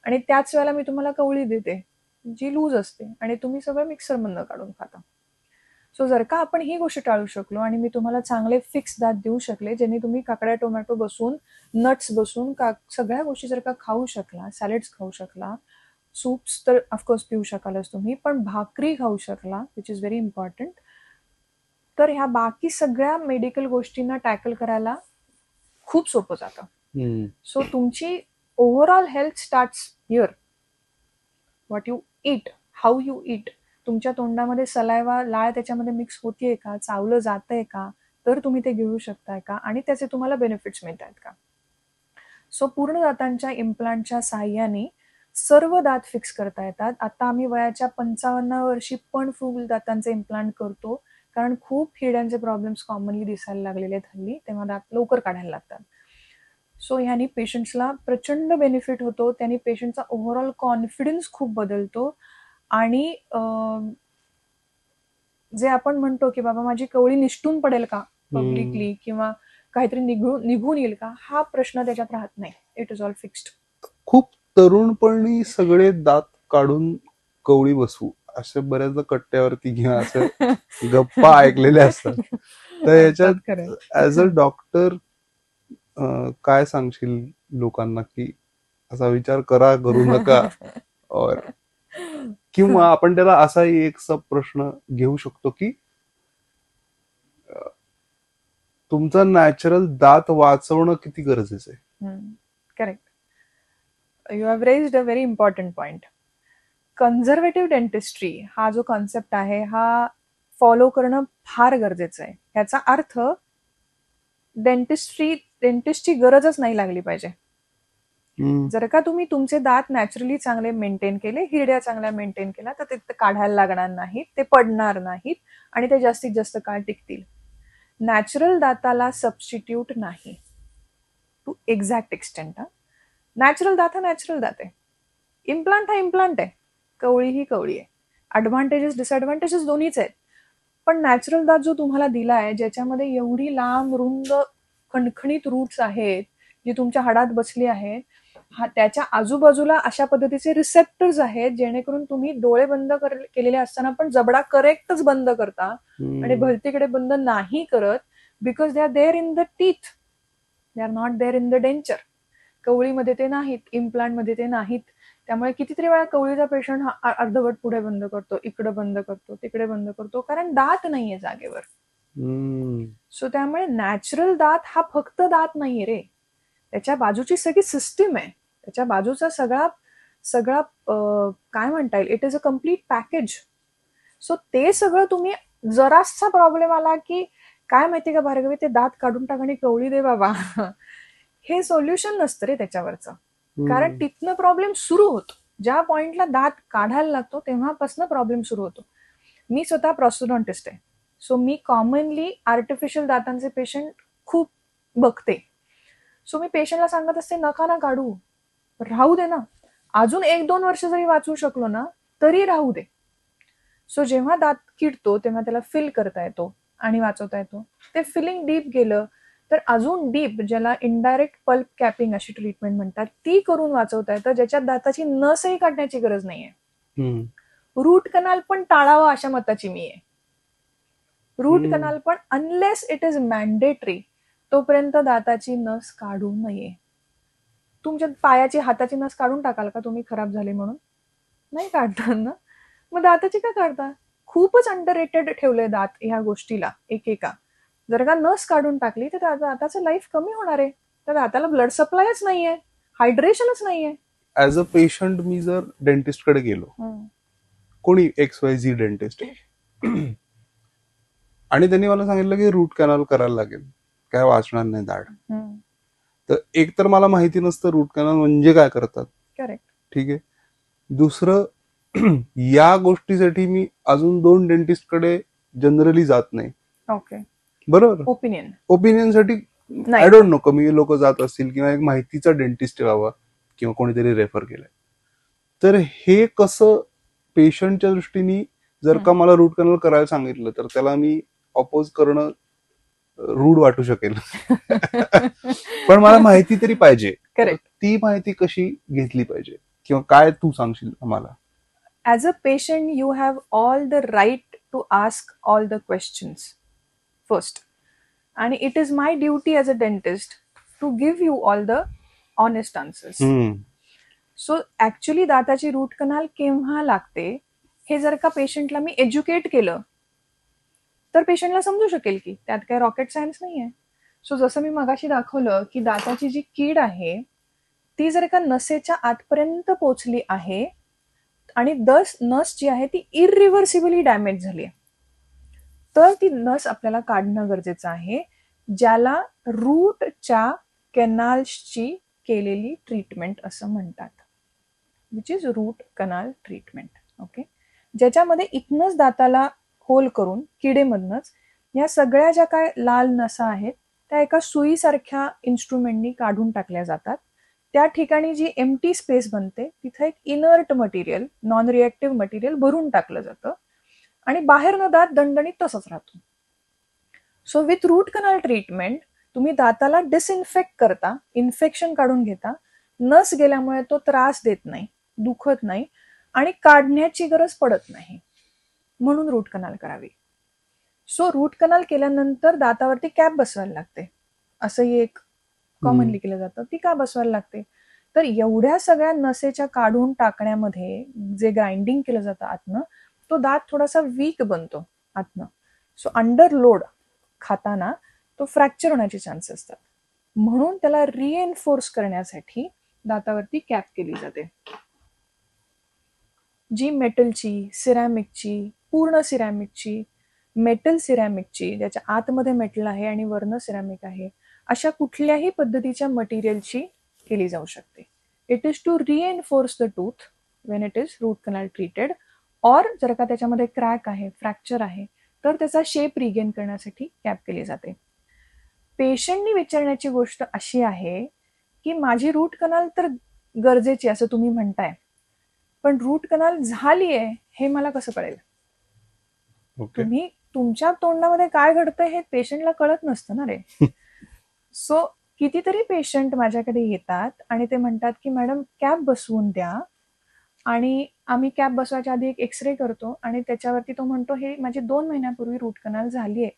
आणि त्याच वेळेला मी तुम्हाला कवळी देते जी लूज असते आणि तुम्ही सगळं मिक्सर मधनं काढून खाता. सो जर का आपण ही गोष्ट टाळू शकलो आणि मी तुम्हाला चांगले फिक्स दात देऊ शकले, ज्यांनी तुम्ही काकड्या टोमॅटो बसून, नट्स बसून सगळ्या गोष्टी जर का खाऊ शकला, सॅलेड्स खाऊ शकला, सूप्स तर ऑफकोर्स पिऊ शकालच तुम्ही, पण भाकरी खाऊ शकला विच इज व्हेरी इम्पॉर्टंट, तर ह्या बाकी सगळ्या मेडिकल गोष्टींना टॅकल करायला खूप सोपं जातं. सो तुमची overall health starts here. What you eat, how you eat, तुमच्या तोंडामध्ये सलायवा, लाळ त्याच्यामध्ये मिक्स होतीये का, चावलं जातंय का, तर तुम्ही ते घेऊ शकताय का आणि त्याचे तुम्हाला बेनिफिट्स मिळत आहेत का. सो पूर्ण दातांच्या इम्प्लांटच्या साह्याने सर्व दात फिक्स करता येतात. आता आम्ही वयाच्या 55 वर्षी पण फुल दातांचे इम्प्लांट करतो, कारण खूप हिरड्यांचे प्रॉब्लेम्स कॉमनली दिसायला लागलेले आहेत हल्ली, तेव्हा दात लवकर काढायला लागतात. सो ह्यानी पेशंट्सला प्रचंड बेनिफिट होतो, त्यांनी पेशंटचा ओव्हरऑल कॉन्फिडन्स खूप बदलतो आणि जे आपण म्हणतो की बाबा माझी कवळी निष्ठून पडेल का पब्लिकली किंवा काहीतरी निघून येईल का, हा प्रश्न त्याच्यात राहत नाही. It is all fixed. खूप तरुणपणी सगळे दात काढून कवळी बसवू असे बऱ्याचदा कट्ट्यावरती किंवा असं गप्पा ऐकलेल्या असतात. तर याच्यात ऍज अ डॉक्टर काय सांगशील लोकांना की असा विचार करू नका, और किंवा आपण त्याला असाही एक सब प्रश्न घेऊ शकतो की तुमचा नॅचरल दात वाचवणं किती गरजेचं आहे. Correct. You have raised a very important point. Conservative dentistry हा जो कॉन्सेप्ट आहे हा फॉलो करणं फार गरजेचं आहे. याचा अर्थ डेंटिस्टची गरजच नाही लागली पाहिजे. जर का तुम्ही तुमचे दात नॅचरली चांगले मेंटेन केले, हिरड्या चांगल्या मेंटेन केल्या, तर ते काढायला लागणार नाहीत, ते पडणार नाहीत आणि ते जास्तीत जास्त काळ टिकतील. नॅचरल दाताला सबस्टिट्यूट नाही टू एक्झॅक्ट एक्सटेंट. नॅचरल दात हा नॅचरल दात आहे, इम्प्लांट हा इम्प्लांट आहे, कवळी ही कवळी आहे. ऍडव्हान्टेजेस डिसएडव्हान्टेजेस दोन्हीच आहेत. पण नॅचरल दात जो तुम्हाला दिला आहे, ज्याच्यामध्ये एवढी लांब रुंद खणखणीत रूट्स आहेत जी तुमच्या हाडात बसली आहेत, त्याच्या आजूबाजूला अशा पद्धतीचे रिसेप्टर्स आहेत जेणेकरून तुम्ही डोळे बंद केलेले असताना पण जबडा करेक्टच बंद करता आणि भलतीकडे बंद नाही करत, because they are there in the teeth, they are not there in the denture. कवळीमध्ये ते नाहीत, इम्प्लांटमध्ये ते नाहीत. त्यामुळे कितीतरी वेळा कवळीचा पेशंट हा अर्धवट पुढे बंद करतो, इकडे बंद करतो, तिकडे बंद करतो, कारण दात नाहीये जागेवर. सो त्यामुळे नॅचरल दात हा फक्त दात नाहीये रे, त्याच्या बाजूची सगळी सिस्टीम आहे, त्याच्या बाजूचा सगळा काय म्हणता येईल, it is a complete package. So ते सगळं तुम्ही जरासा प्रॉब्लेम आला की काय माहितीये का भार्गवी, ते दात काढून टाक आणि कवळी दे बाबा, हे सोल्युशन नसतं रे त्याच्यावरचं. कारण तिथनं प्रॉब्लेम सुरू होतो. ज्या पॉइंटला दात काढायला लागतो तेव्हापासून प्रॉब्लेम सुरू होतो. मी स्वतः प्रोस्टोडॉन्टिस्ट आहे, सो मी कॉमनली आर्टिफिशियल दातांचे पेशंट खूप बघते. सो मी पेशंटला सांगत असते, नका ना काढू, राहू दे ना, अजून 1-2 वर्ष जरी वाचू शकलो ना तरी राहू दे. सो जेव्हा दात किडतो तेव्हा त्याला फिल करता येतो आणि वाचवता येतो. ते फिलिंग डीप गेलं तर अजून डीप, ज्याला इनडायरेक्ट पल्प कॅपिंग अशी ट्रीटमेंट म्हणतात, ती करून वाचवता येतं, ज्याच्यात दाताची नसही काढण्याची गरज नाहीये. रूट कनाल पण टाळावा अशा मताची मी आहे. रूट कनाल पण अनलेस इट इज मॅन्डेटरी तोपर्यंत दाताची नस काढू नये. तुमच्या पायाची हाताची नस काढून टाकाल का तुम्ही खराब झाले म्हणून? नाही काढणार ना, मग दाताची का काढता? खूपच अंडररेटेड ठेवलंय दात ह्या गोष्टीला एकेका. जर का नस काढून टाकली तर दाताचं लाईफ कमी होणार आहे. तर दाताला ब्लड सप्लायच नाहीये, हायड्रेशनच नाहीये. ऍज अ पेशंट मी जर डेंटिस्टकडे गेलो, कोणी XYZ डेंटिस्ट, आणि त्यांनी मला सांगितलं की रूट कॅनल करायला लागेल, काय वाचणार नाही दाढ, तर एक तर मला माहिती नसतं रूट कॅनल म्हणजे काय करतात. करेक्ट. ठीक आहे. दुसरं, या गोष्टीसाठी मी अजून 2 डेंटिस्टकडे जनरली जात नाही. ओके, बरोबर. ओपिनियनसाठी आय डोंट नो, कमी लोक जात असतील किंवा एक माहितीचा डेंटिस्ट व्हावा किंवा कोणीतरी रेफर केलंय. तर हे कसं पेशंटच्या दृष्टीने, जर का मला रूट कॅनल करायला सांगितलं तर त्याला मी अपोज करणं रूढ वाटू शकेल. पण मला माहिती तरी पाहिजे. ती माहिती कशी घेतली पाहिजे किंवा काय तू सांगशील आम्हाला? As a patient you have all the right to ask all the questions first, आणि it is my duty as a dentist to give you all the honest answers. So actually दाताची रूट कनाल केव्हा लागते हे जर का पेशंटला मी educate केलं तर पेशंटला समजू शकेल की त्यात काही रॉकेट सायन्स नाहीये. सो जसं मी मगाशी दाखवलं की दाताची जी कीड आहे ती जर का नसेच्या आतपर्यंत पोचली आहे आणि नस जी आहे ती इरिव्हर्सिबली डॅमेज झाली आहे, तर ती नस आपल्याला काढणं गरजेचं आहे, ज्याला रूटच्या कॅनाल्सची केलेली ट्रीटमेंट असं म्हणतात, which is root canal treatment. Okay, ज्याच्यामध्ये इथनच दाताला होल करून किडेमधनच या सगळ्या ज्या काय लाल नसा आहेत त्या एका सुईसारख्या इन्स्ट्रुमेंटनी काढून टाकल्या जातात. त्या ठिकाणी जी एम्प्टी स्पेस बनते तिथे एक inert material, non reactive material भरून टाकलं जातं आणि बाहेरनं दात दणदणीत तसंच राहतो. So with root canal treatment तुम्ही दाताला डिसइन्फेक्ट करता, इन्फेक्शन काढून घेता, नस गेल्यामुळे तो त्रास देत नाही, दुखत नाही आणि काढण्याची गरज पडत नाही, म्हणून रूट कनाल करावी. सो रूट कनाल केल्यानंतर दातावरती कॅप बसवायला लागते, असंही एक कॉमनली केलं जातं. ती का बसवायला लागते? तर एवढ्या सगळ्या नसेच्या काढून टाकण्यामध्ये जे ग्राइंडिंग केलं जातं आतनं, तो दात थोडासा वीक बनतो आतनं. सो अंडर लोड खाताना तो फ्रॅक्चर होण्याचे चान्सेस असतात, म्हणून त्याला रिएन्फोर्स करण्यासाठी दातावरती कॅप केली जाते, जी मेटलची, सिरॅमिकची, पूर्ण सिरॅमिकची, मेटल सिरॅमिकची, ज्याच्या आतमध्ये मेटल आहे आणि वरनं सिरॅमिक आहे, अशा कुठल्याही पद्धतीच्या मटेरियलची केली जाऊ शकते. It is to reinforce the tooth when it is root canal treated, और जर का त्याच्यामध्ये क्रॅक आहे, फ्रॅक्चर आहे, तर त्याचा शेप रिगेन करण्यासाठी कॅप केली जाते. पेशंटनी विचारण्याची गोष्ट अशी आहे की माझी रूट कनाल तर गरजेची असं तुम्ही म्हणताय, पण रूट कनाल झालीये हे मला कसं कळेल? तुम्ही तुमच्या तोंडामध्ये काय घडतंय हे पेशंटला कळत नसतं ना रे. सो कितीतरी पेशंट माझ्याकडे येतात आणि ते म्हणतात की मॅडम कॅप बसवून द्या, आणि आम्ही कॅप बसवायच्या आधी एक एक्सरे करतो आणि त्याच्यावरती तो म्हणतो हे माझी 2 महिन्यापूर्वी रूट कनाल झालीये,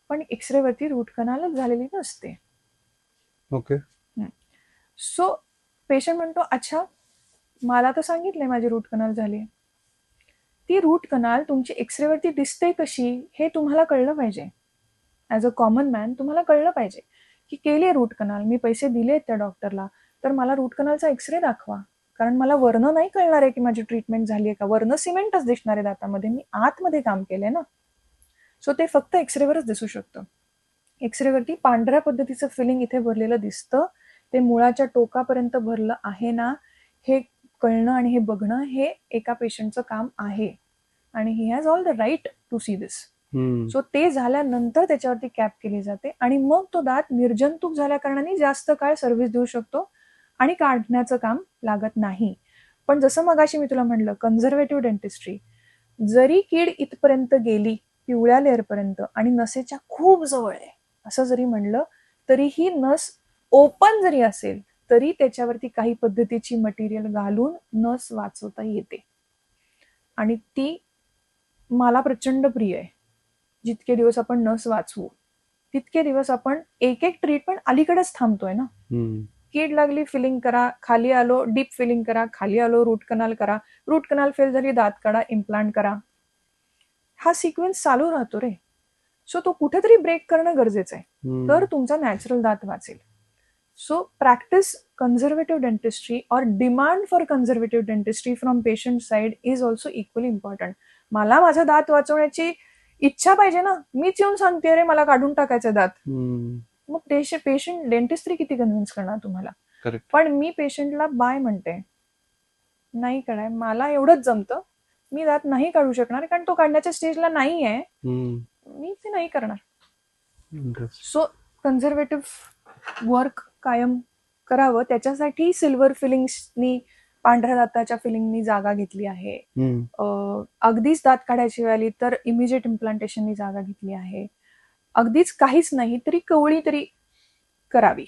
पण एक्सरेवरती रूट कनालच झालेली नसते. ओके. सो पेशंट म्हणतो अच्छा, मला तर सांगितलंय माझी रूट कनाल झाली. ती रूट कनाल तुमची एक्सरेवरती दिसते कशी हे तुम्हाला कळलं पाहिजे. ॲज अ कॉमन मॅन तुम्हाला कळलं पाहिजे की केली आहे रूट कनाल, मी पैसे दिलेत त्या डॉक्टरला, तर मला रूट कनालचा एक्सरे दाखवा, कारण मला वरनं नाही कळणार आहे की माझी ट्रीटमेंट झाली आहे का. वरनं सिमेंटच दिसणार आहे दातामध्ये, मी आतमध्ये काम केलंय ना. सो ते फक्त एक्सरेवरच दिसू शकतं. एक्सरेवरती पांढऱ्या पद्धतीचं फिलिंग इथे भरलेलं दिसतं, ते मुळाच्या टोकापर्यंत भरलं आहे ना हे कळणं आणि हे बघणं हे एका पेशंटचं काम आहे, आणि he has all the right to see this. So ते झाल्यानंतर त्याच्यावरती कॅप केली जाते आणि मग तो दात निर्जंतुक झाल्या कारणाने जास्त काळ सर्व्हिस देऊ शकतो आणि काढण्याचं काम लागत नाही. पण जसं मगाशी मी तुला म्हणलं, कन्झर्वेटिव्ह डेंटिस्ट्री, जरी कीड इथपर्यंत गेली पिवळ्या लेअरपर्यंत आणि नसेच्या खूप जवळ आहे असं जरी म्हणलं, तरी ही नस ओपन जरी असेल तरी त्याच्यावरती काही पद्धतीची मटेरियल घालून नस वाचवता येते, आणि ती मला प्रचंड प्रिय आहे. जितके दिवस आपण नस वाचवू तितके दिवस आपण एक एक ट्रीटमेंट अलीकडेच थांबतोय ना. कीड लागली फिलिंग करा, खाली आलो डीप फिलिंग करा, खाली आलो रूट कनाल करा, रूट कनाल फेल झाली दात काढा, इम्प्लांट करा, हा सिक्वेन्स चालू राहतो रे. सो तो कुठेतरी ब्रेक करणं गरजेचं आहे, तर तुमचा नॅचरल दात वाचेल. So practice conservative dentistry or demand for conservative dentistry from patient side is also equally important. मला माझा दात वाचवण्याची इच्छा पाहिजे ना, मीच येऊन सांगते रे मला काढून टाकायचं दात, मग पेशंट डेंटिस्ट्री किती कन्व्हिन्स करणार तुम्हाला. पण मी पेशंटला बाय म्हणते, नाही कळाय मला एवढंच जमतं, मी दात नाही काढू शकणार कारण तो काढण्याच्या स्टेजला नाही आहे, मी ते नाही करणार. सो कन्झर्वेटिव्ह वर्क कायम करावं, त्याच्यासाठी सिल्वर फिलिंग्सनी, पांढऱ्या दाताच्या फिलिंगनी जागा घेतली आहे. अगदीच दात काढायची वेळी तर इमिजिएट इम्प्लांटेशननी जागा घेतली आहे. अगदीच काहीच नाही तरी कवळी तरी करावी.